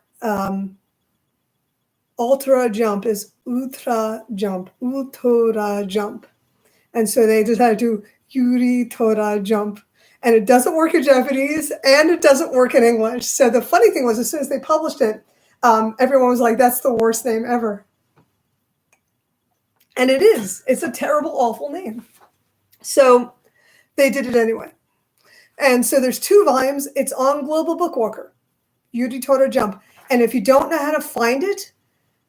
Speaker 1: Ultra Jump is Ultra Jump, Ultora Jump. And so they decided to Yuri Tora Jump. And it doesn't work in Japanese, and it doesn't work in English. So the funny thing was, as soon as they published it, everyone was like, that's the worst name ever. And it is. It's a terrible, awful name. So they did it anyway. And so there's 2 volumes. It's on Global Bookwalker, Yuri Tora Jump. And if you don't know how to find it,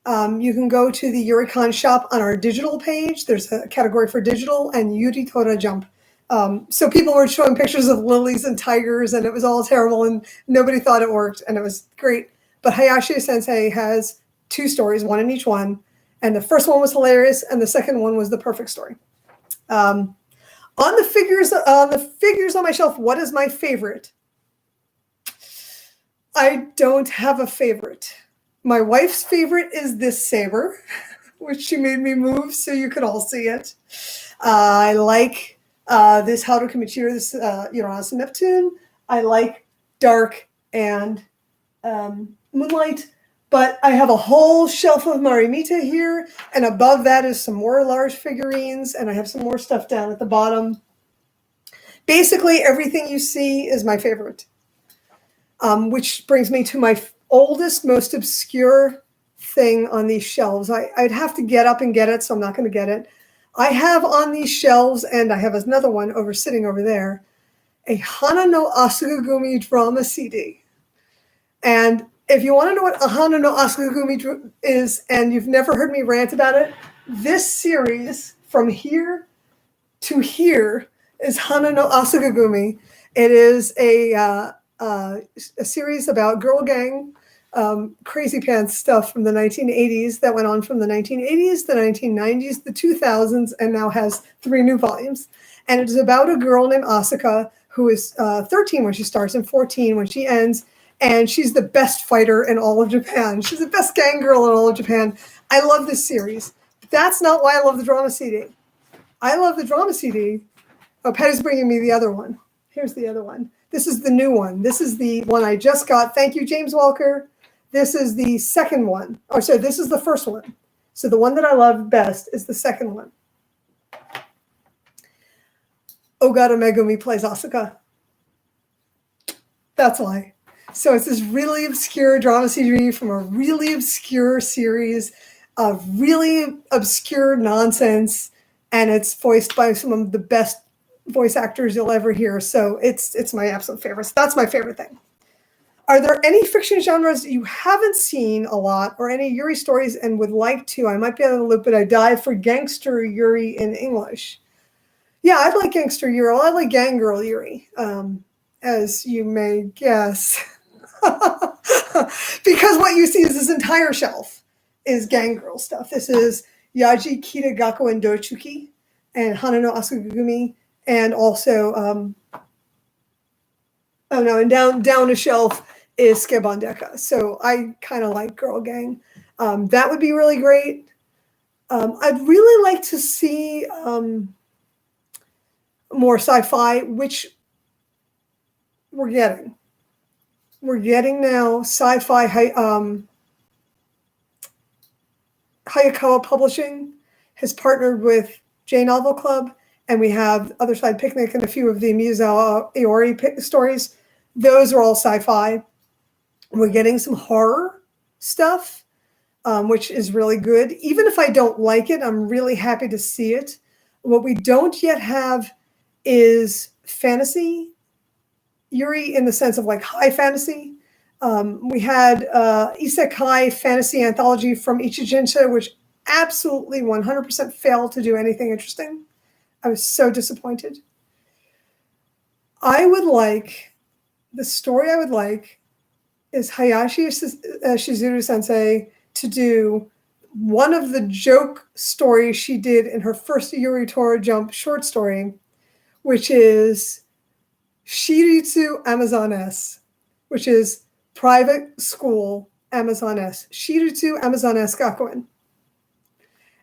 Speaker 1: you can go to the Yuricon shop on our digital page. There's a category for digital and Yuri Tora Jump. So people were showing pictures of lilies and tigers, and it was all terrible, and nobody thought it worked, and it was great. But Hayashi Sensei has 2 stories, one in each one, and the first one was hilarious, and the second one was the perfect story. On the figures on my shelf, what is my favorite? I don't have a favorite. My wife's favorite is this saber, which she made me move so you could all see it. I like this Haruka Michiru, this Uranus and Neptune. I like Dark and Moonlight, but I have a whole shelf of Marimita here, and above that is some more large figurines, and I have some more stuff down at the bottom. Basically, everything you see is my favorite, which brings me to my oldest, most obscure thing on these shelves. I'd have to get up and get it, so I'm not going to get it. I have on these shelves, and I have another one sitting over there, a Hana no Asugumi drama CD. And if you want to know what a Hana no Asugumi is, and you've never heard me rant about it, this series from here to here is Hana no Asugumi. It is a series about girl gang, crazy pants stuff from the 1980s that went on from the 1980s, the 1990s, the 2000s, and now has 3 new volumes. And it is about a girl named Asuka who is 13 when she starts and 14 when she ends. And she's the best fighter in all of Japan. She's the best gang girl in all of Japan. I love this series. But that's not why I love the drama CD. I love the drama CD. Oh, Patty's bringing me the other one. Here's the other one. This is the new one. This is the one I just got. Thank you, James Walker. This is the second one. Oh, sorry, this is the first one. So the one that I love best is the second one. Ogata Megumi plays Asuka. That's why. So it's this really obscure drama CD from a really obscure series of really obscure nonsense, and it's voiced by some of the best voice actors you'll ever hear. So it's my absolute favorite. So that's my favorite thing. Are there any fiction genres you haven't seen a lot, or any Yuri stories and would like to? I might be out of the loop, but I dive for gangster Yuri in English. Yeah, I like gangster Yuri. I like gang girl Yuri, as you may guess. Because what you see is this entire shelf is gang girl stuff. This is Yaji Kitagaku and Dochuki and Hana no Asugumi, and also and down a shelf is Skebandeka. So I kind of like girl gang. That would be really great. I'd really like to see more sci-fi, which we're getting. We're getting now sci-fi. Hayakawa Publishing has partnered with J Novel Club, and we have Otherside Picnic and a few of the Miyazawa Iori stories. Those are all sci-fi. We're getting some horror stuff, which is really good. Even if I don't like it, I'm really happy to see it. What we don't yet have is fantasy Yuri, in the sense of like high fantasy. We had Isekai fantasy anthology from Ichijinsa, which absolutely 100% failed to do anything interesting. I was so disappointed. The story I would like is Hayashi Shizuru Sensei to do one of the joke stories she did in her first Yuri Tora Jump short story, which is Shiritsu Amazoness, which is private school Amazoness. Shiritsu Amazoness Gakuen.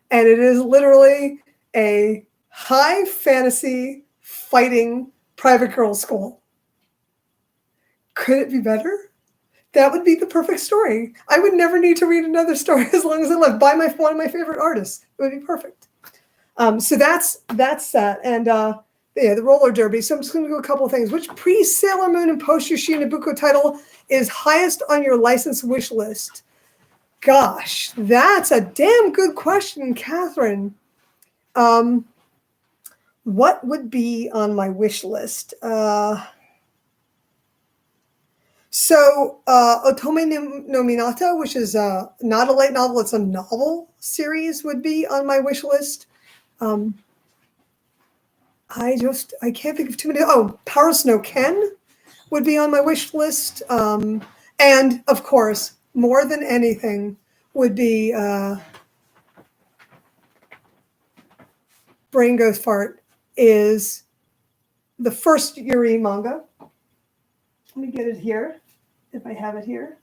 Speaker 1: And it is literally a high fantasy fighting private girls' school. Could it be better? That would be the perfect story. I would never need to read another story as long as I live by one of my favorite artists. It would be perfect. So that's that. And the roller derby. So I'm just going to do a couple of things. Which pre-Sailor Moon and post-Yoshi Nabucco title is highest on your license wish list? Gosh, that's a damn good question, Catherine. What would be on my wish list? Otome no Minato, which is not a light novel, it's a novel series, would be on my wish list. I can't think of too many. Oh, Power Snow Ken would be on my wish list. And of course, more than anything would be Brain Goes Fart is the first Yuri manga. Let me get it here, if I have it here.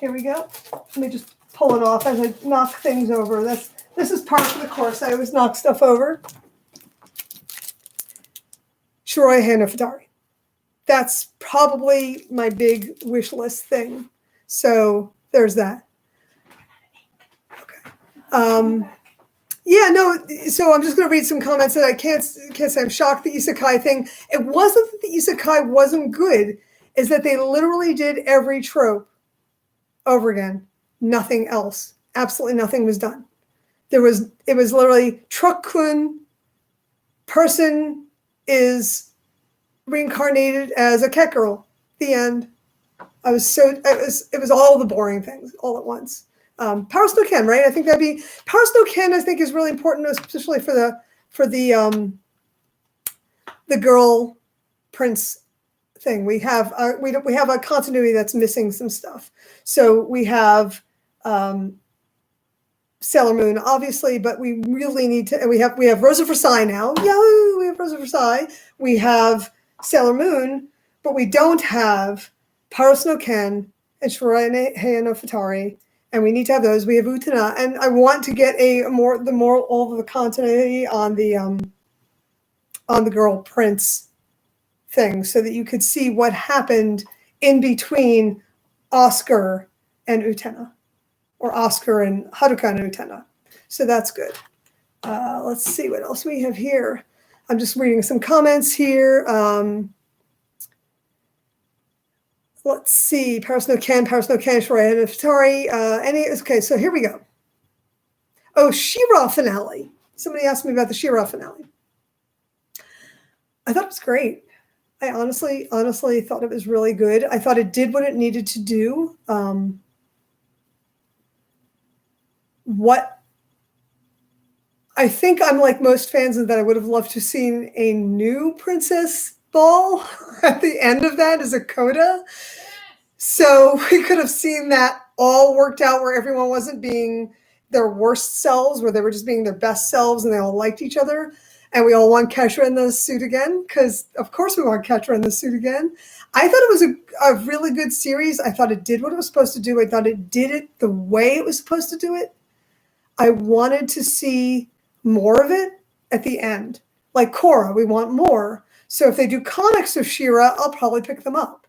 Speaker 1: Here we go. Let me just pull it off as I knock things over. This is part of the course. I always knock stuff over. Shiroi Hanafatari. That's probably my big wish list thing. So there's that. Okay. So I'm just going to read some comments that I can't say. I'm shocked the isekai thing. It wasn't that the isekai wasn't good. Is that they literally did every trope over again. Nothing else. Absolutely nothing was done. it was literally truck-kun, person is reincarnated as a cat girl. The end. It was all the boring things all at once. Power Snow Ken, right? I think that'd be Power Snow Ken. I think is really important, especially for the girl prince thing. We have a continuity that's missing some stuff. So we have Sailor Moon, obviously, but we really need to. We have Rosa Versailles now. Yahoo! We have Rosa Versailles. We have Sailor Moon, but we don't have Power Snow Ken and Shiroi Heian no Futari, and we need to have those. We have Utena, and I want to get all of the continuity on the girl prince thing, so that you could see what happened in between Oscar and Utena, or Oscar and Haruka and Utena. So that's good. Let's see what else we have here. I'm just reading some comments here. Let's see. Power Snow Ken, Shiroi and Futari. Okay, so here we go. Oh, She-Ra finale. Somebody asked me about the She-Ra finale. I thought it was great. I honestly thought it was really good. I thought it did what it needed to do. What I think I'm like most fans of that, I would have loved to have seen a new princess ball at the end of that as a coda. So we could have seen that all worked out, where everyone wasn't being their worst selves, where they were just being their best selves and they all liked each other. And we all want Ketra in the suit again, because of course we want Ketra in the suit again. I thought it was a really good series. I thought it did what it was supposed to do. I thought it did it the way it was supposed to do it. I wanted to see more of it at the end. Like Korra, we want more. So if they do comics of She-Ra, I'll probably pick them up.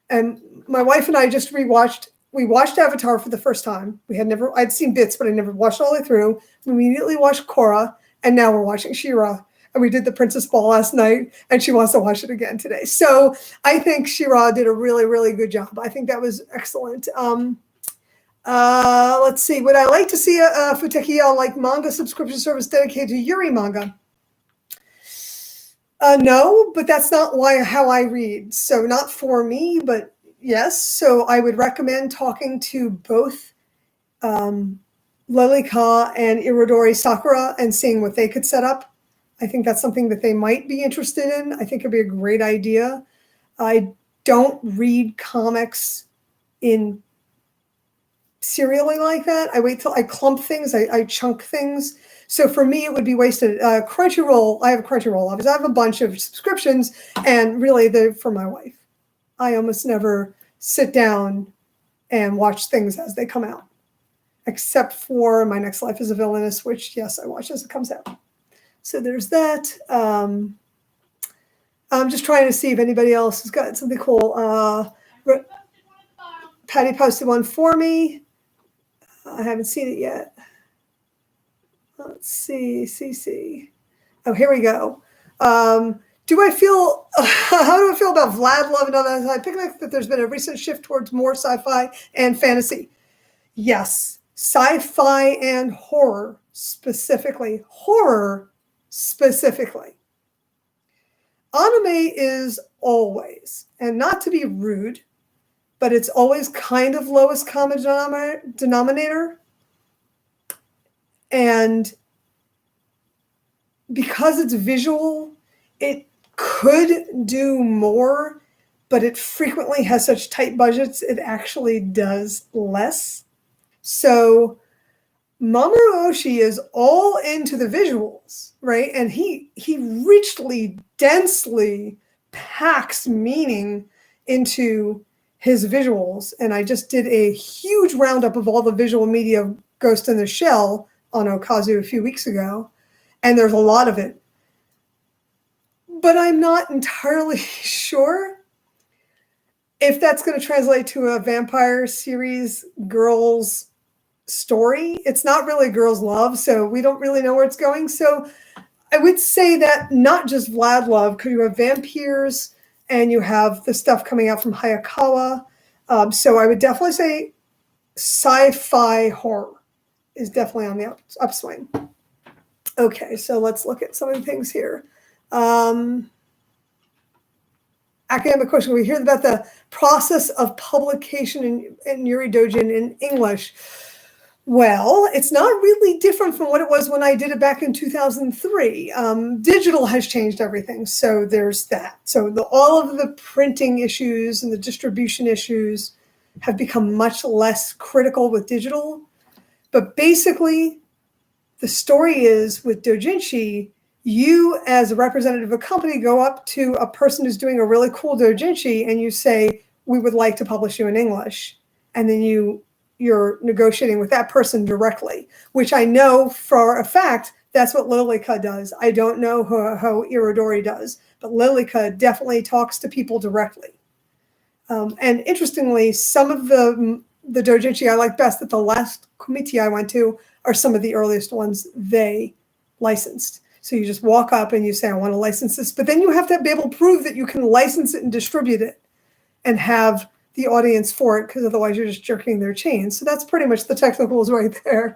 Speaker 1: And my wife and I just we watched Avatar for the first time. I'd seen bits, but I never watched it all the way through. We immediately watched Korra, and now we're watching She-Ra. And we did the Princess Ball last night, and she wants to watch it again today. So I think She-Ra did a really, really good job. I think that was excellent. Let's see. Would I like to see a Futekiya like manga subscription service dedicated to Yuri manga? No, but that's not how I read. So not for me, but yes. So I would recommend talking to both Lelika and Irodori Sakura and seeing what they could set up. I think that's something that they might be interested in. I think it'd be a great idea. I don't read comics in serially like that. I wait till I clump things. I chunk things. So for me, it would be wasted. Crunchyroll, I have Crunchyroll. Obviously, I have a bunch of subscriptions, and really they're for my wife. I almost never sit down and watch things as they come out, except for My Next Life is a Villainess, which, yes, I watch as it comes out. So there's that. I'm just trying to see if anybody else has got something cool. Patty posted one for me. I haven't seen it yet. Let's see. CC. Oh, here we go. How do I feel about Vlad Love and others? I pick up that there's been a recent shift towards more sci-fi and fantasy. Yes, sci-fi and horror specifically. Anime is always, and not to be rude, but it's always kind of lowest common denominator. And because it's visual, it could do more, but it frequently has such tight budgets, it actually does less. So Mamoru Oshii is all into the visuals, right? And he richly, densely packs meaning into his visuals. And I just did a huge roundup of all the visual media of Ghost in the Shell on Okazu a few weeks ago, and there's a lot of it. But I'm not entirely sure if that's going to translate to a vampire series girls story. It's not really girls' love, so we don't really know where it's going. So I would say that not just Vlad Love, because you have vampires and you have the stuff coming out from Hayakawa. So I would definitely say sci-fi horror is definitely on the upswing. Okay, so let's look at some of the things here. Academic question. We hear about the process of publication in Yuri Dojin in English. Well, it's not really different from what it was when I did it back in 2003. Digital has changed everything, so there's that. So all of the printing issues and the distribution issues have become much less critical with digital. But basically, the story is with doujinshi, you as a representative of a company go up to a person who's doing a really cool doujinshi and you say, we would like to publish you in English. And then you're negotiating with that person directly, which I know for a fact that's what Lilica does. I don't know how Irodori does, but Lilica definitely talks to people directly. And interestingly, some of the doujinshi I like best at the last committee I went to are some of the earliest ones they licensed. So you just walk up and you say, I want to license this, but then you have to be able to prove that you can license it and distribute it and have the audience for it, because otherwise you're just jerking their chains. So that's pretty much the technicals right there.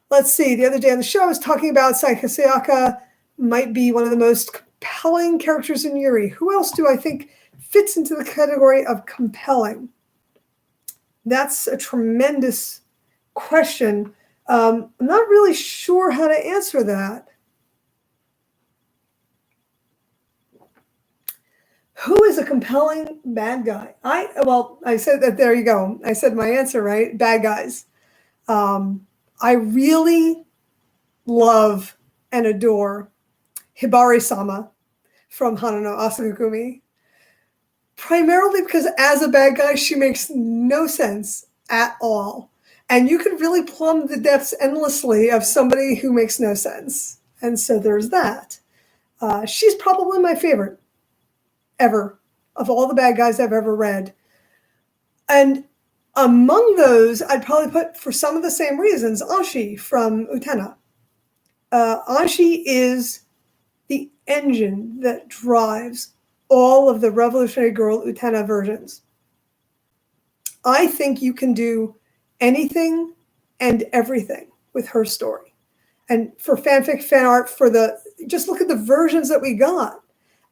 Speaker 1: Let's see. The other day on the show, I was talking about Sayaka might be one of the most compelling characters in Yuri. Who else do I think fits into the category of compelling? That's a tremendous question. I'm not really sure how to answer that. Who is a compelling bad guy? I said that. There you go. I said my answer, right? Bad guys. I really love and adore Hibari-sama from Hana no Asagakumi. Primarily because as a bad guy, she makes no sense at all. And you could really plumb the depths endlessly of somebody who makes no sense. And so there's that. She's probably my favorite ever of all the bad guys I've ever read. And among those, I'd probably put, for some of the same reasons, Anshi from Utena. Anshi is the engine that drives all of the Revolutionary Girl Utena versions. I think you can do anything and everything with her story. And for fanfic, fan art, just look at the versions that we got.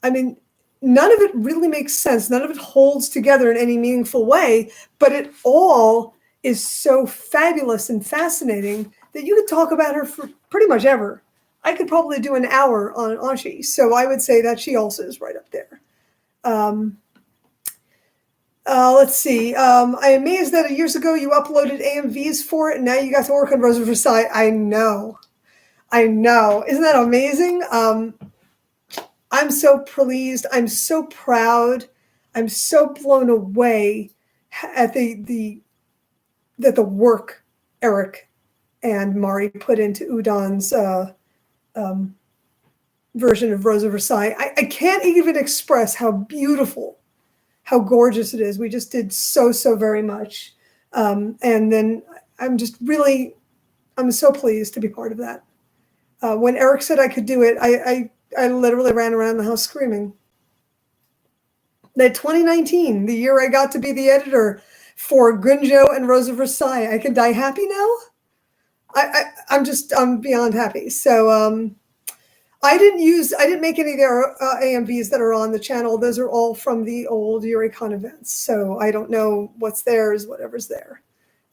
Speaker 1: I mean, none of it really makes sense. None of it holds together in any meaningful way, but it all is so fabulous and fascinating that you could talk about her for pretty much ever. I could probably do an hour on Anshi, so I would say that she also is right up there. Let's see. I'm amazed that years ago you uploaded AMVs for it, and now you got to work on Rose of Versailles. I know. Isn't that amazing? I'm so pleased. I'm so proud. I'm so blown away at the work Eric and Mari put into Udon's version of Rose of Versailles. I can't even express how beautiful, how gorgeous it is. We just did so very much. And then I'm so pleased to be part of that. When Eric said I could do it, I literally ran around the house screaming. That 2019, the year I got to be the editor for GUNJO and Rose of Versailles, I can die happy now. I'm beyond happy. So I didn't make any of their AMVs that are on the channel. Those are all from the old YuriCon events. So I don't know what's theirs, whatever's there.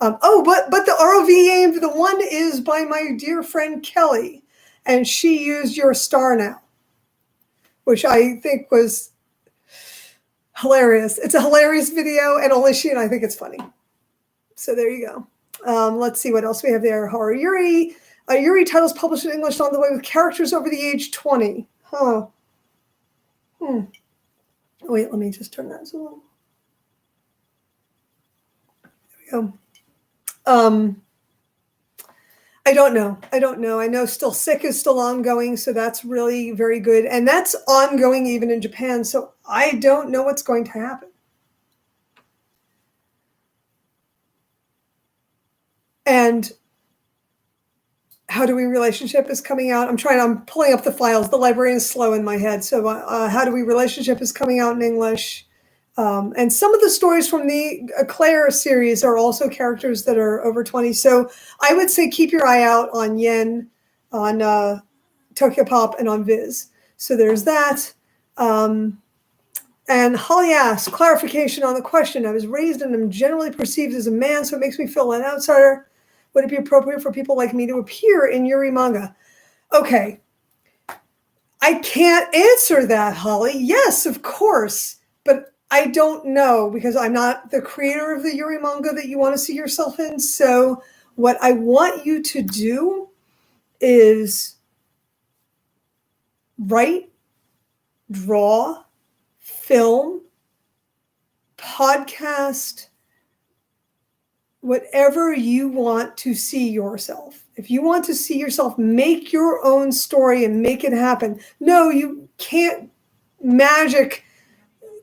Speaker 1: But the ROV AMV, the one is by my dear friend Kelly, and she used Your Star Now, which I think was hilarious. It's a hilarious video, and only she and I think it's funny. So there you go. Let's see what else we have there. Horror Yuri. Yuri titles published in English on the way with characters over the age 20. Huh. Wait, let me just turn that so. There we go. I don't know. I know Still Sick is still ongoing, so that's really very good. And that's ongoing even in Japan, so I don't know what's going to happen. And How Do We Relationship is coming out. I'm pulling up the files. The librarian's slow in my head. So How Do We Relationship is coming out in English. And some of the stories from the Éclair series are also characters that are over 20. So I would say keep your eye out on Yen, on Tokyopop, and on Viz. So there's that. And Holly asks, clarification on the question. I was raised and am generally perceived as a man, so it makes me feel an outsider. Would it be appropriate for people like me to appear in Yuri manga? Okay. I can't answer that, Holly. Yes, of course. But I don't know because I'm not the creator of the Yuri manga that you want to see yourself in. So what I want you to do is write, draw, film, podcast, whatever you want to see yourself. If you want to see yourself, make your own story and make it happen. No, you can't magic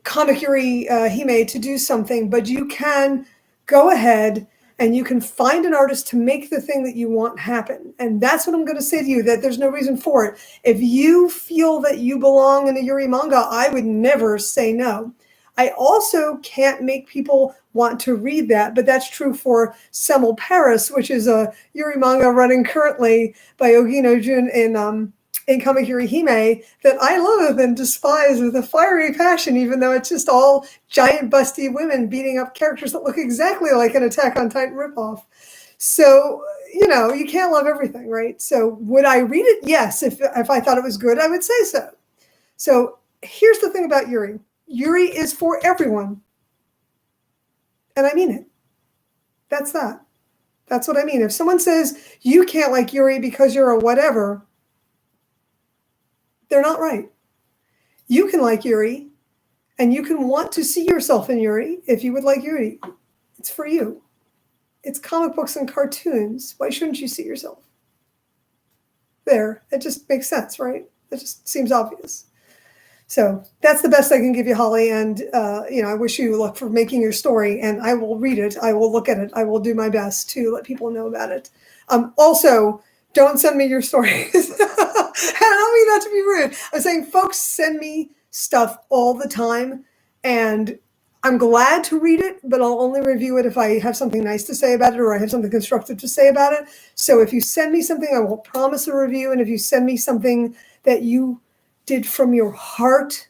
Speaker 1: Kamakuri Hime to do something, but you can go ahead and you can find an artist to make the thing that you want happen. And that's what I'm going to say to you, that there's no reason for it. If you feel that you belong in a Yuri manga, I would never say no. I also can't make people want to read that, but that's true for Semel Paris, which is a Yuri manga running currently by Ogino Jun in Kamakuri Hime that I love and despise with a fiery passion, even though it's just all giant busty women beating up characters that look exactly like an Attack on Titan ripoff. So, you can't love everything, right? So would I read it? Yes. If I thought it was good, I would say so. So here's the thing about Yuri. Yuri is for everyone. And I mean it. That's that. That's what I mean. If someone says you can't like Yuri because you're a whatever, they're not right. You can like Yuri, and you can want to see yourself in Yuri if you would like Yuri. It's for you. It's comic books and cartoons. Why shouldn't you see yourself? There. It just makes sense, right? It just seems obvious. So that's the best I can give you, Holly. And, I wish you luck for making your story. And I will read it. I will look at it. I will do my best to let people know about it. Also, don't send me your stories. I don't mean that to be rude. I'm saying folks send me stuff all the time. And I'm glad to read it, but I'll only review it if I have something nice to say about it or I have something constructive to say about it. So if you send me something, I will promise a review. And if you send me something that you did from your heart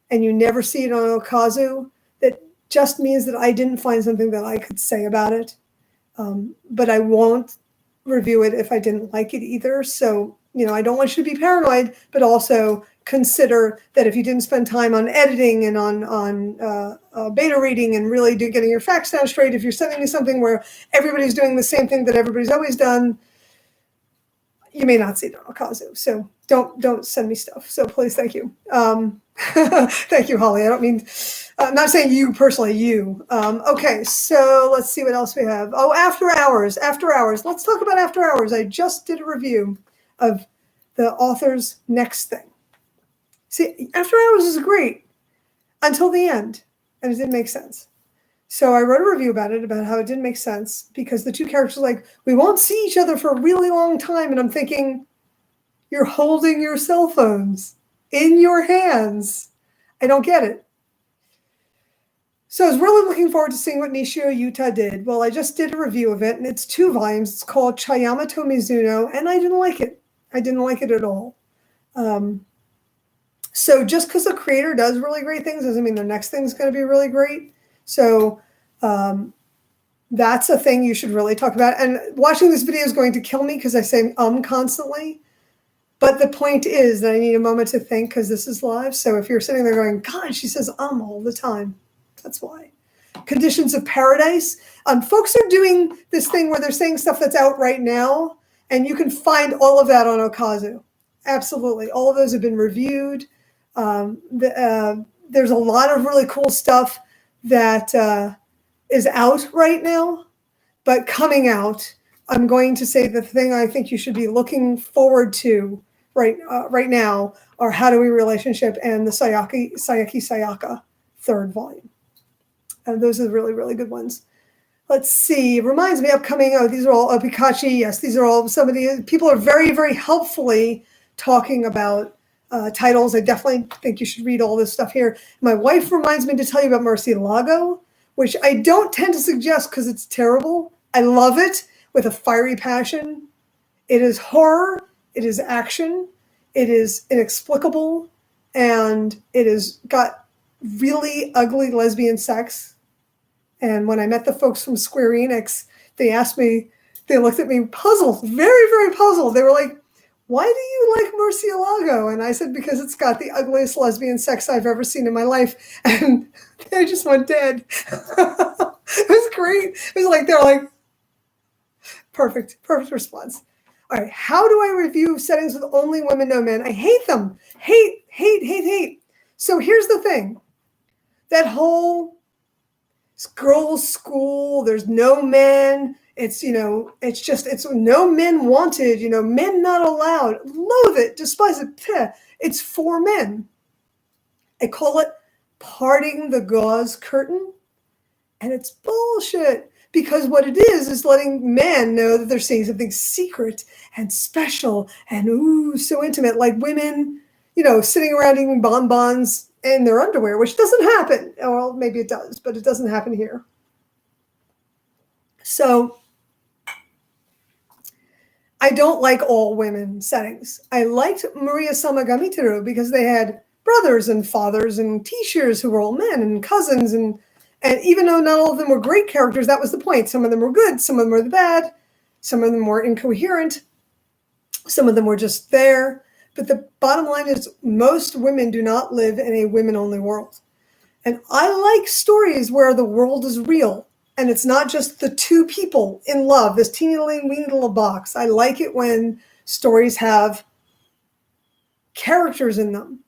Speaker 1: and you never see it on Okazu, that just means that I didn't find something that I could say about it. But I won't review it if I didn't like it either. So, I don't want you to be paranoid, but also consider that if you didn't spend time on editing and on beta reading and really getting your facts down straight, if you're sending me something where everybody's doing the same thing that everybody's always done, you may not see it on Okazu. So don't send me stuff. So please, thank you. Thank you, Holly. I don't mean, I'm not saying you personally, you. Okay, so let's see what else we have. Oh, After Hours. After Hours. Let's talk about After Hours. I just did a review of the author's next thing. See, After Hours is great until the end, and it didn't make sense. So I wrote a review about it, about how it didn't make sense because the two characters are like, we won't see each other for a really long time. And I'm thinking, you're holding your cell phones in your hands. I don't get it. So I was really looking forward to seeing what Nishio Yuta did. Well, I just did a review of it, and it's 2 volumes. It's called Chayama to Mizuno, and I didn't like it. I didn't like it at all. So just because the creator does really great things doesn't mean the next thing is going to be really great. So that's a thing you should really talk about. And watching this video is going to kill me because I say constantly. But the point is that I need a moment to think because this is live. So if you're sitting there going, God, she says all the time. That's why. Conditions of Paradise. Folks are doing this thing where they're saying stuff that's out right now. And you can find all of that on Okazu. Absolutely. All of those have been reviewed. There's a lot of really cool stuff that is out right now. But coming out, I'm going to say the thing I think you should be looking forward to right now are How Do We Relationship and the Sayaka 3rd volume. And those are the really, really good ones. Let's see. It reminds me upcoming. Oh, these are all Akashi. Yes, these are all some of the people are very, very helpfully talking about titles. I definitely think you should read all this stuff here. My wife reminds me to tell you about Murcielago, which I don't tend to suggest because it's terrible. I love it with a fiery passion. It is horror. It is action. It is inexplicable. And it has got really ugly lesbian sex. And when I met the folks from Square Enix, they looked at me puzzled, very, very puzzled. They were like, why do you like Murcielago? And I said, because it's got the ugliest lesbian sex I've ever seen in my life. And they just went dead. It was great. It was like, they're like, perfect response. All right, how do I review settings with only women, no men? I hate them. Hate. So here's the thing. That whole girls' school, there's no men. It's no men wanted, men not allowed. Loathe it, despise it. It's for men. I call it parting the gauze curtain. And it's bullshit. Because what it is letting men know that they're seeing something secret and special and so intimate, like women, sitting around eating bonbons in their underwear, which doesn't happen. Well, maybe it does, but it doesn't happen here. So I don't like all women settings. I liked Maria-sama Gamiteru because they had brothers and fathers and teachers who were all men and cousins. And even though not all of them were great characters, that was the point. Some of them were good. Some of them were bad. Some of them were incoherent. Some of them were just there. But the bottom line is most women do not live in a women-only world. And I like stories where the world is real. And it's not just the two people in love, this teeny weeny little box. I like it when stories have characters in them,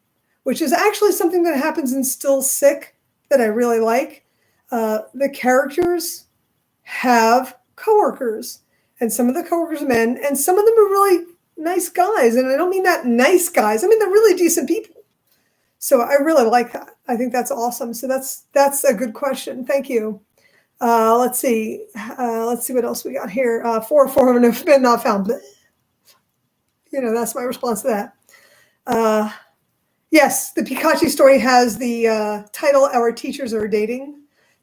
Speaker 1: which is actually something that happens in Still Sick that I really like. The characters have coworkers, and some of the coworkers are men, and some of them are really nice guys. And I don't mean that nice guys. I mean, they're really decent people. So I really like that. I think that's awesome. So that's a good question. Thank you. Let's see what else we got here. 4 have been not found. That's my response to that. Yes, the Pikachu story has the title, Our Teachers Are Dating.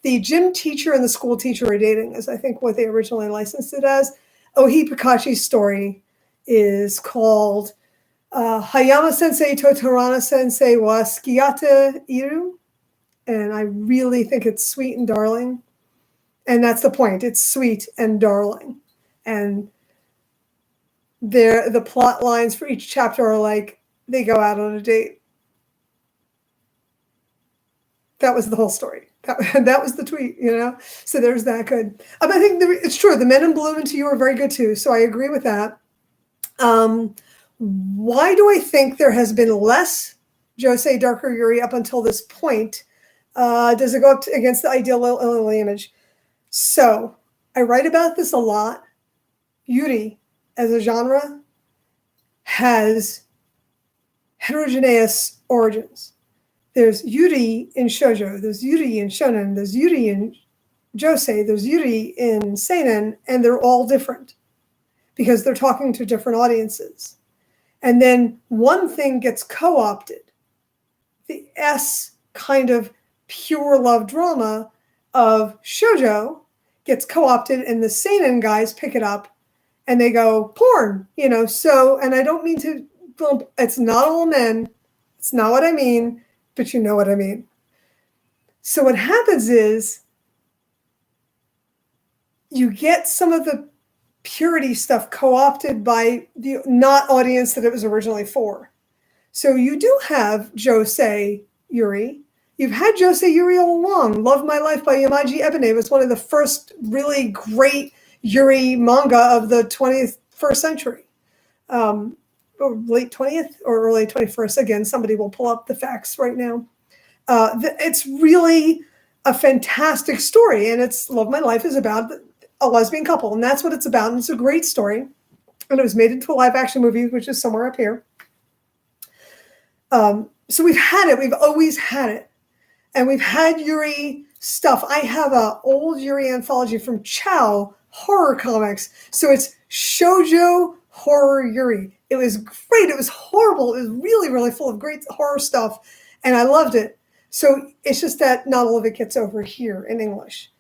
Speaker 1: The gym teacher and the school teacher are dating is, I think, what they originally licensed it as. Ohi Pikachu's story is called Hayama Sensei to Torana Sensei wa Skiyate Iru. And I really think it's sweet and darling. And that's the point. It's sweet and darling. And the plot lines for each chapter are like, they go out on a date. That was the whole story. That was the tweet, So there's that good. I think it's true. The Men in Blue and To You are very good too. So I agree with that. Why do I think there has been less Josei Darker Yuri up until this point? Does it go up against the ideal Lily image? So I write about this a lot. Yuri as a genre has heterogeneous origins. There's Yuri in shoujo, there's Yuri in shonen, there's Yuri in josei, there's Yuri in seinen, and they're all different because they're talking to different audiences. And then one thing gets co-opted. The S kind of pure love drama of shoujo gets co-opted, and the seinen guys pick it up and they go porn, So, and I don't mean to bump, it's not all men. It's not what I mean. But you know what I mean. So what happens is you get some of the purity stuff co-opted by the not audience that it was originally for. So you do have Josei Yuri. You've had Josei Yuri all along. Love My Life by Yamaji Ebene was one of the first really great Yuri manga of the 21st century. Late 20th or early 21st. Again, somebody will pull up the facts right now. It's really a fantastic story, and it's Love My Life is about a lesbian couple, and that's what it's about, and it's a great story. And it was made into a live-action movie, which is somewhere up here. So we've had it. We've always had it. And we've had Yuri stuff. I have an old Yuri anthology from Chow Horror Comics. So it's shoujo horror Yuri. It was great. It was horrible. It was really, really full of great horror stuff, and I loved it. So it's just that not all of it gets over here in English.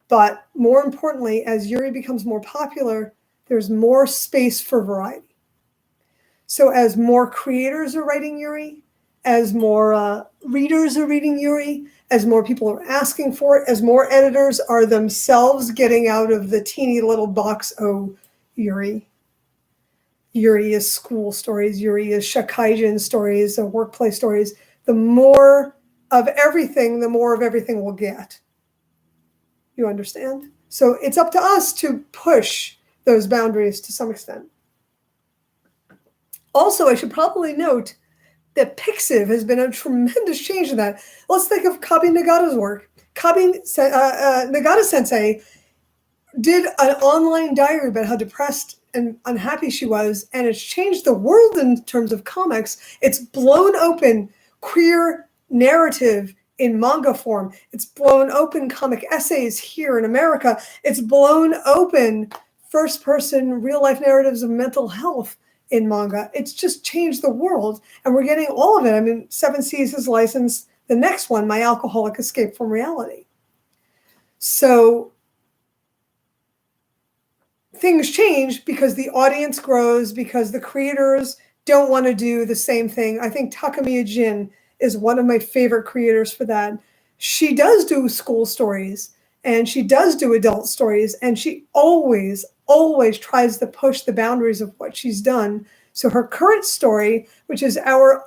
Speaker 1: But more importantly, as Yuri becomes more popular, there's more space for variety. So as more creators are writing Yuri, as more readers are reading Yuri, as more people are asking for it, as more editors are themselves getting out of the teeny little box, oh, Yuri. Yuri is school stories, Yuri is shakaijin stories, workplace stories. The more of everything, the more of everything we'll get. You understand? So it's up to us to push those boundaries to some extent. Also, I should probably note that Pixiv has been a tremendous change in that. Let's think of Kabi Nagata's work. Nagata Sensei did an online diary about how depressed and unhappy she was, and it's changed the world in terms of comics. It's blown open queer narrative in manga form. It's blown open comic essays here in America. It's blown open first-person real-life narratives of mental health in manga. It's just changed the world, and we're getting all of it. I mean, Seven Seas has licensed the next one, My Alcoholic Escape from Reality. So things change because the audience grows, because the creators don't want to do the same thing. I think Takamiya Jin is one of my favorite creators for that. She does do school stories, and she does do adult stories, and she always tries to push the boundaries of what she's done. So her current story, which is our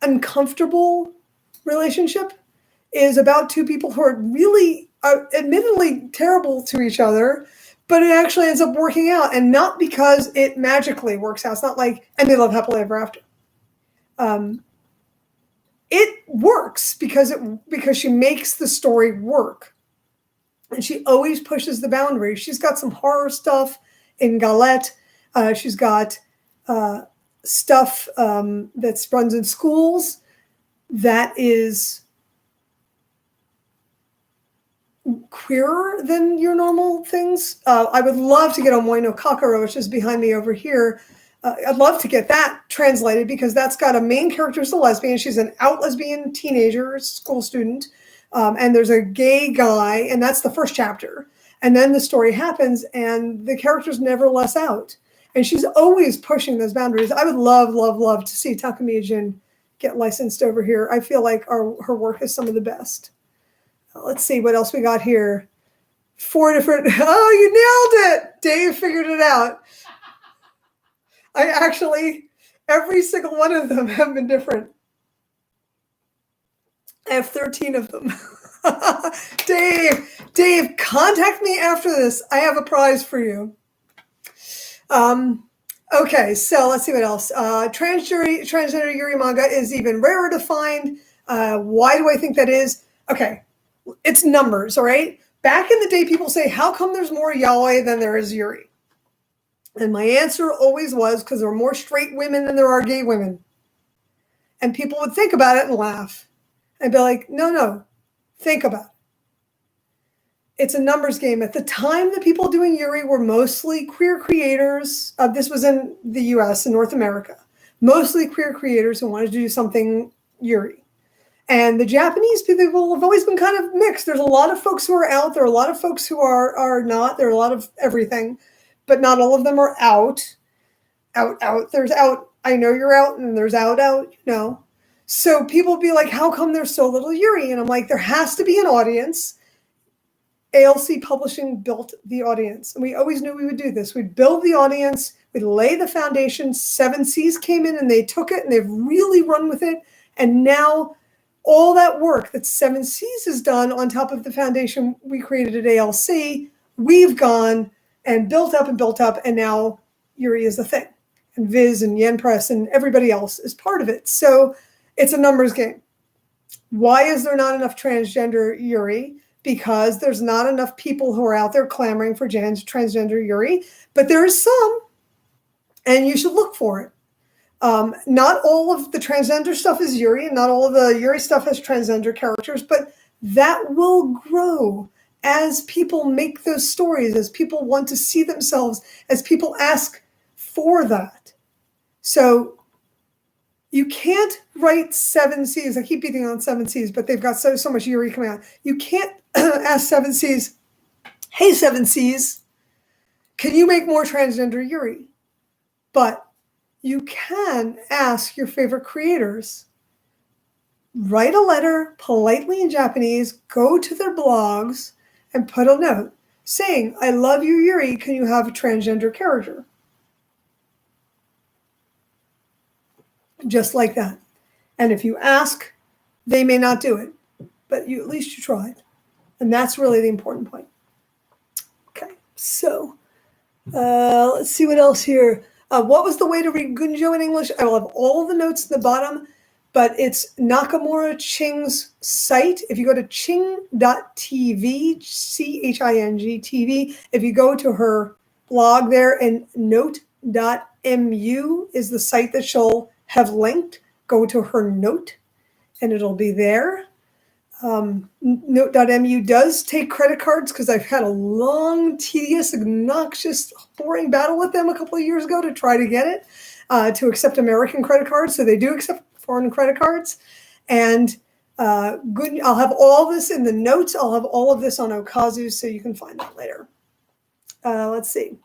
Speaker 1: uncomfortable relationship, is about two people who are really admittedly terrible to each other, but it actually ends up working out, and not because it magically works out. It's not like, and they live happily ever after. It works because she makes the story work. And she always pushes the boundaries. She's got some horror stuff in Galette. She's got stuff that runs in schools that is queerer than your normal things. I would love to get on Moi no Kakaro, which is behind me over here. I'd love to get that translated because that's got a main character who's a lesbian. She's an out lesbian teenager, school student. And there's a gay guy, and that's the first chapter. And then the story happens, and the character's never less out. And she's always pushing those boundaries. I would love to see Takamiya Jin get licensed over here. I feel like her work is some of the best. Let's see what else we got here. 4 different, oh, you nailed it! Dave figured it out. Every single one of them have been different. I have 13 of them. Dave, contact me after this. I have a prize for you. Okay, so let's see what else. Transgender Yuri manga is even rarer to find. Why do I think that is? Okay, it's numbers, all right? Back in the day, people say, how come there's more yaoi than there is Yuri? And my answer always was because there are more straight women than there are gay women. And people would think about it and laugh. I'd be like, no, think about it. It's a numbers game. At the time, the people doing Yuri were mostly queer creators. This was in the US, in North America. Mostly queer creators who wanted to do something Yuri. And the Japanese people have always been kind of mixed. There's a lot of folks who are out. There are a lot of folks who are not. There are a lot of everything. But not all of them are out. There's out. I know you're out, and there's out, you know. So people be like, how come there's so little Yuri? And I'm like, there has to be an audience. ALC Publishing built the audience. And we always knew we would do this. We'd build the audience. We'd lay the foundation. Seven Seas came in and they took it and they've really run with it. And now all that work that Seven Seas has done on top of the foundation we created at ALC, we've gone and built up. And now Yuri is the thing. And Viz and Yen Press and everybody else is part of it. So it's a numbers game. Why is there not enough transgender Yuri? Because there's not enough people who are out there clamoring for transgender Yuri, but there is some, and you should look for it. Not all of the transgender stuff is Yuri, and not all of the Yuri stuff has transgender characters, but that will grow as people make those stories, as people want to see themselves, as people ask for that. So you can't write 7 Cs. I keep beating on 7 Cs, but they've got so much Yuri coming out. You can't ask 7 Cs, hey, 7 Cs, can you make more transgender Yuri? But you can ask your favorite creators, write a letter politely in Japanese, go to their blogs, and put a note saying, I love you, Yuri, can you have a transgender character? Just like that. And if you ask, they may not do it, but at least you tried. And that's really the important point. Okay, so let's see what else here. What was the way to read GUNJO in English? I will have all the notes at the bottom, but it's Nakamura Ching's site. If you go to ching.tv, Ching TV, if you go to her blog there, and Note.mu is the site that she'll have linked, go to her note and it'll be there. Note.mu does take credit cards because I've had a long, tedious, obnoxious, boring battle with them a couple of years ago to try to get it to accept American credit cards. So they do accept foreign credit cards. And I'll have all this in the notes. I'll have all of this on Okazu so you can find that later. Let's see.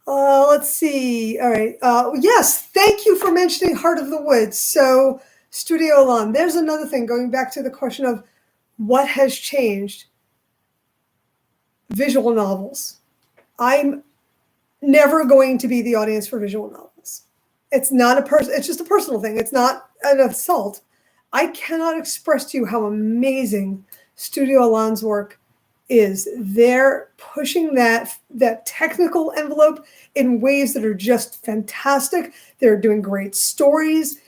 Speaker 1: All right. Yes, thank you for mentioning Heart of the Woods. So Studio Lan, there's another thing, going back to the question of what has changed. Visual novels. I'm never going to be the audience for visual novels. It's not it's just a personal thing. It's not an assault. I cannot express to you how amazing Studio Lan's work is. They're pushing that technical envelope in ways that are just fantastic. They're doing great stories.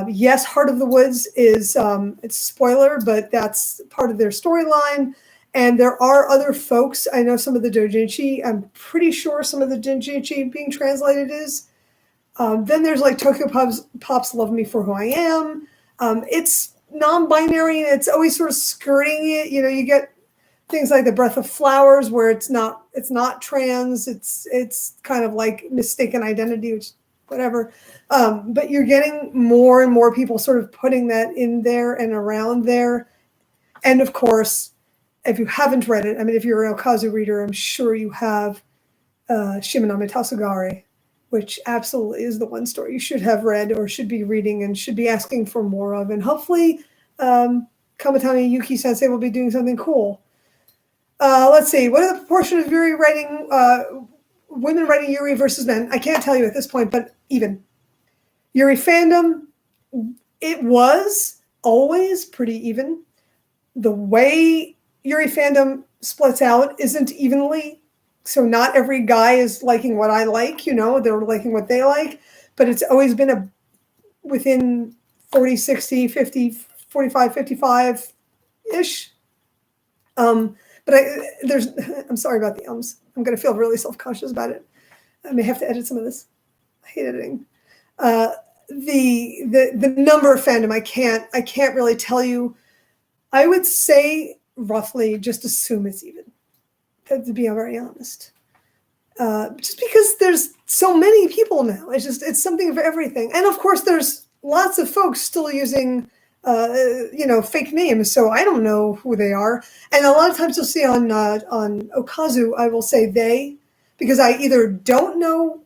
Speaker 1: Yes, Heart of the Woods is it's spoiler, but that's part of their storyline. And there are other folks. I know some of the doujinshi. I'm pretty sure some of the doujinshi being translated is. Then there's like Tokyopop's Love Me for Who I Am. It's non-binary and it's always sort of skirting it. You know, you get things like The Breath of Flowers where it's not trans. It's kind of like mistaken identity, which whatever. But you're getting more and more people sort of putting that in there and around there. And of course, if you haven't read it, I mean, if you're an Okazu reader, I'm sure you have Shimanami Tasugare, which absolutely is the one story you should have read or should be reading and should be asking for more of. And hopefully Kamatani Yuki Sensei will be doing something cool. Let's see. What are the proportion of Yuri writing, women writing Yuri versus men? I can't tell you at this point, but even. Yuri fandom, it was always pretty even. The way Yuri fandom splits out isn't evenly. So not every guy is liking what I like, you know, they're liking what they like, but it's always been within 40, 60, 50, 45, 55-ish. But I'm sorry about the ums. I'm going to feel really self-conscious about it. I may have to edit some of this. I hate editing. The number of fandom, I can't really tell you. I would say roughly just assume it's even, to be very honest. Just because there's so many people now. It's something of everything. And of course there's lots of folks still using fake names, so I don't know who they are. And a lot of times you'll see on Okazu, I will say they, because I either don't know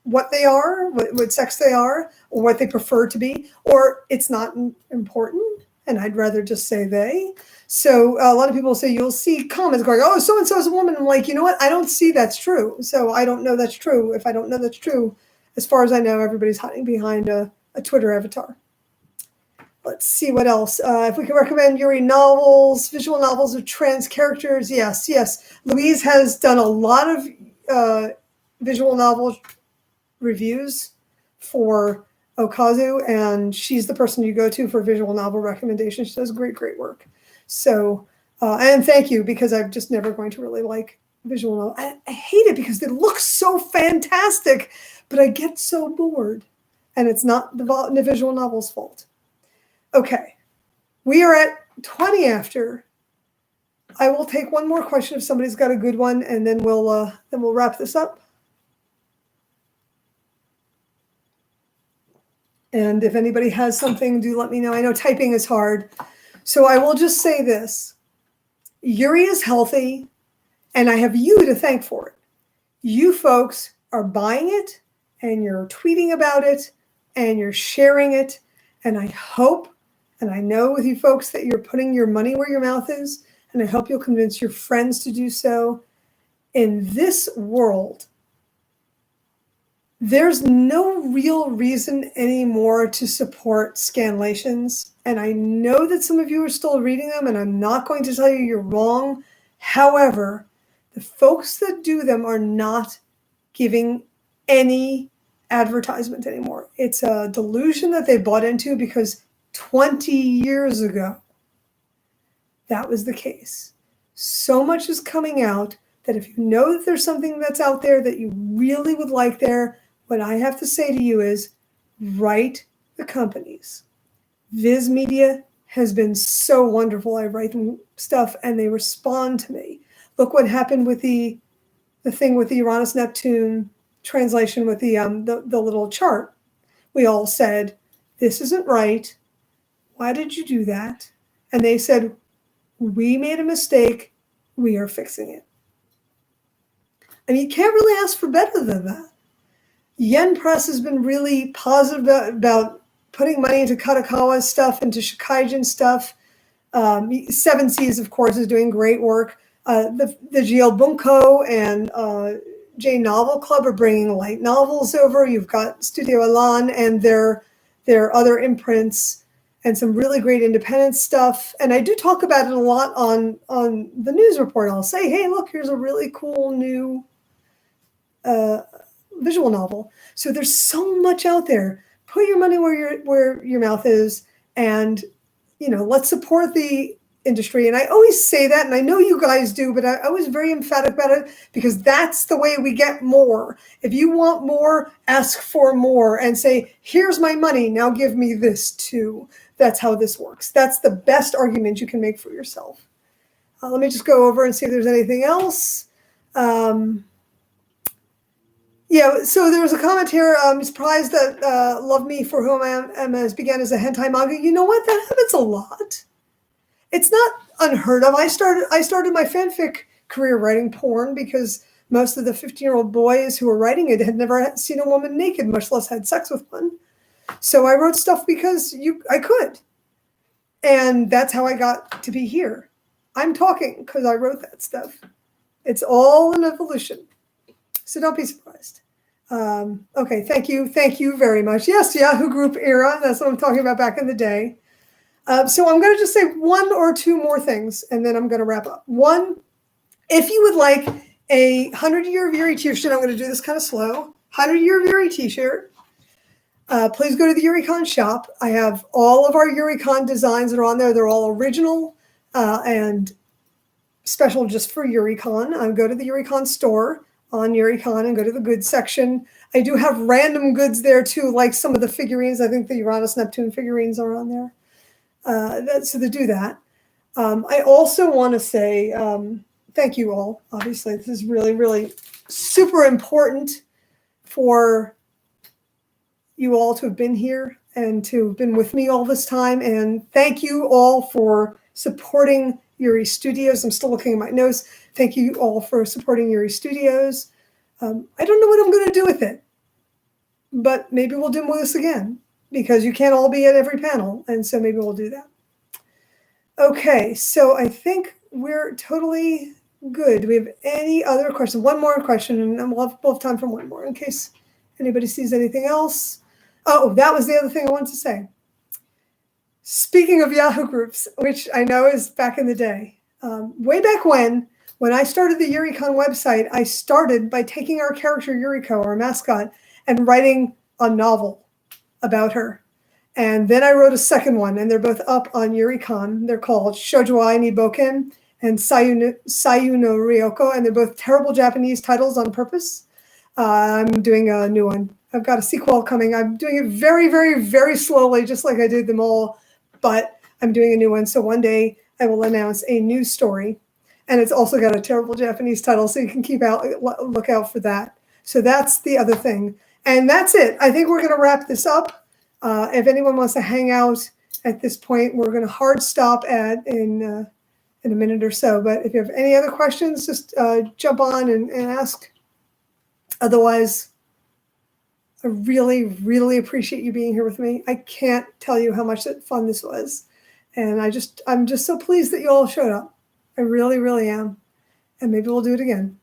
Speaker 1: what they are, what sex they are, or what they prefer to be, or it's not important, and I'd rather just say they. So a lot of people say, you'll see comments going, oh, so-and-so is a woman. I'm like, you know what? I don't see that's true. So I don't know that's true. If I don't know that's true, as far as I know, everybody's hiding behind a Twitter avatar. Let's see what else. If we can recommend Yuri novels, visual novels of trans characters, yes. Louise has done a lot of visual novel reviews for Okazu, and she's the person you go to for visual novel recommendations. She does great work. So, and thank you, because I'm just never going to really like visual novel. I hate it because it looks so fantastic, but I get so bored, and it's not the visual novel's fault. Okay, we are at 20 after. I will take one more question if somebody's got a good one, and then we'll wrap this up. And if anybody has something, do let me know. I know typing is hard. So I will just say this. Yuri is healthy, and I have you to thank for it. You folks are buying it, and you're tweeting about it, and you're sharing it. And I hope, and I know with you folks that you're putting your money where your mouth is, and I hope you'll convince your friends to do so. In this world, there's no real reason anymore to support scanlations. And I know that some of you are still reading them, and I'm not going to tell you you're wrong. However, the folks that do them are not giving any advertisement anymore. It's a delusion that they bought into because 20 years ago, that was the case. So much is coming out that if you know that there's something that's out there that you really would like there, what I have to say to you is write the companies. Viz Media has been so wonderful. I write them stuff and they respond to me. Look what happened with the thing with the Uranus Neptune translation with the little chart. We all said, this isn't right. Why did you do that? And they said, we made a mistake. We are fixing it. And you can't really ask for better than that. Yen Press has been really positive about putting money into Kadokawa stuff, into Shikaijin stuff. Seven Seas, of course, is doing great work. The GL Bunko and J Novel Club are bringing light novels over. You've got Studio Elan and their other imprints and some really great independent stuff. And I do talk about it a lot on the news report. I'll say, hey, look, here's a really cool new visual novel. So there's so much out there. Put your money where your mouth is, and let's support the industry. And I always say that, and I know you guys do, but I was very emphatic about it because that's the way we get more. If you want more, ask for more and say, here's my money, now give me this too. That's how this works. That's the best argument you can make for yourself. Let me just go over and see if there's anything else. Yeah, so there was a comment here. I'm surprised that Love Me For Whom I Am has began as a hentai manga. You know what? That happens a lot. It's not unheard of. I started my fanfic career writing porn because most of the 15-year-old boys who were writing it had never seen a woman naked, much less had sex with one. So I wrote stuff because I could. And that's how I got to be here. I'm talking because I wrote that stuff. It's all an evolution. So don't be surprised. Okay, thank you. Thank you very much. Yes, Yahoo Group era. That's what I'm talking about back in the day. So I'm going to just say one or two more things, and then I'm going to wrap up. One, if you would like a 100-year of Yuri t-shirt, I'm going to do this kind of slow. 100-year of Yuri t-shirt. Please go to the YuriCon shop. I have all of our YuriCon designs that are on there. They're all original and special just for YuriCon. Go to the YuriCon store on YuriCon and go to the goods section. I do have random goods there too, like some of the figurines. I think the Uranus Neptune figurines are on there. So to do that. I also want to say thank you all. Obviously, this is really, really super important for you all to have been here and to have been with me all this time. And thank you all for supporting Yuri Studios. I'm still looking at my notes. Thank you all for supporting Yuri Studios. I don't know what I'm going to do with it, but maybe we'll do this again because you can't all be at every panel. And so maybe we'll do that. Okay, so I think we're totally good. Do we have any other question? One more question, and we'll have time for one more in case anybody sees anything else. Oh, that was the other thing I wanted to say. Speaking of Yahoo groups, which I know is back in the day, way back when I started the YuriCon website, I started by taking our character Yuriko, our mascot, and writing a novel about her. And then I wrote a second one, and they're both up on YuriCon. They're called Shoujo Ai ni Boken and Sayu no Ryoko, and they're both terrible Japanese titles on purpose. I'm doing a new one. I've got a sequel coming. I'm doing it very, very, very slowly, just like I did them all, but I'm doing a new one. So one day I will announce a new story, and it's also got a terrible Japanese title, so you can look out for that. So that's the other thing. And that's it. I think we're going to wrap this up. If anyone wants to hang out at this point, we're going to hard stop in a minute or so. But if you have any other questions, just jump on and ask. Otherwise, I really, really appreciate you being here with me. I can't tell you how much fun this was. And I'm just so pleased that you all showed up. I really, really am. And maybe we'll do it again.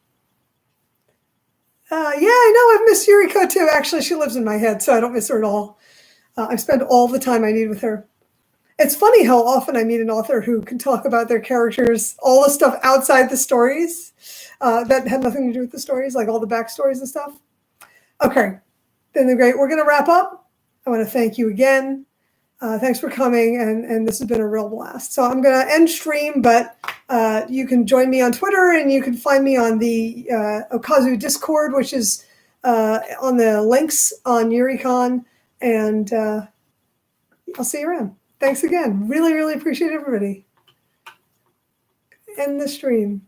Speaker 1: Yeah, I know I've missed Yuriko too. Actually, she lives in my head, so I don't miss her at all. I spend all the time I need with her. It's funny how often I meet an author who can talk about their characters, all the stuff outside the stories that had nothing to do with the stories, like all the backstories and stuff. Okay, then great. We're going to wrap up. I want to thank you again. Thanks for coming, and this has been a real blast. So I'm going to end stream, but you can join me on Twitter, and you can find me on the Okazu Discord, which is on the links on YuriCon, and I'll see you around. Thanks again. Really, really appreciate everybody. End the stream.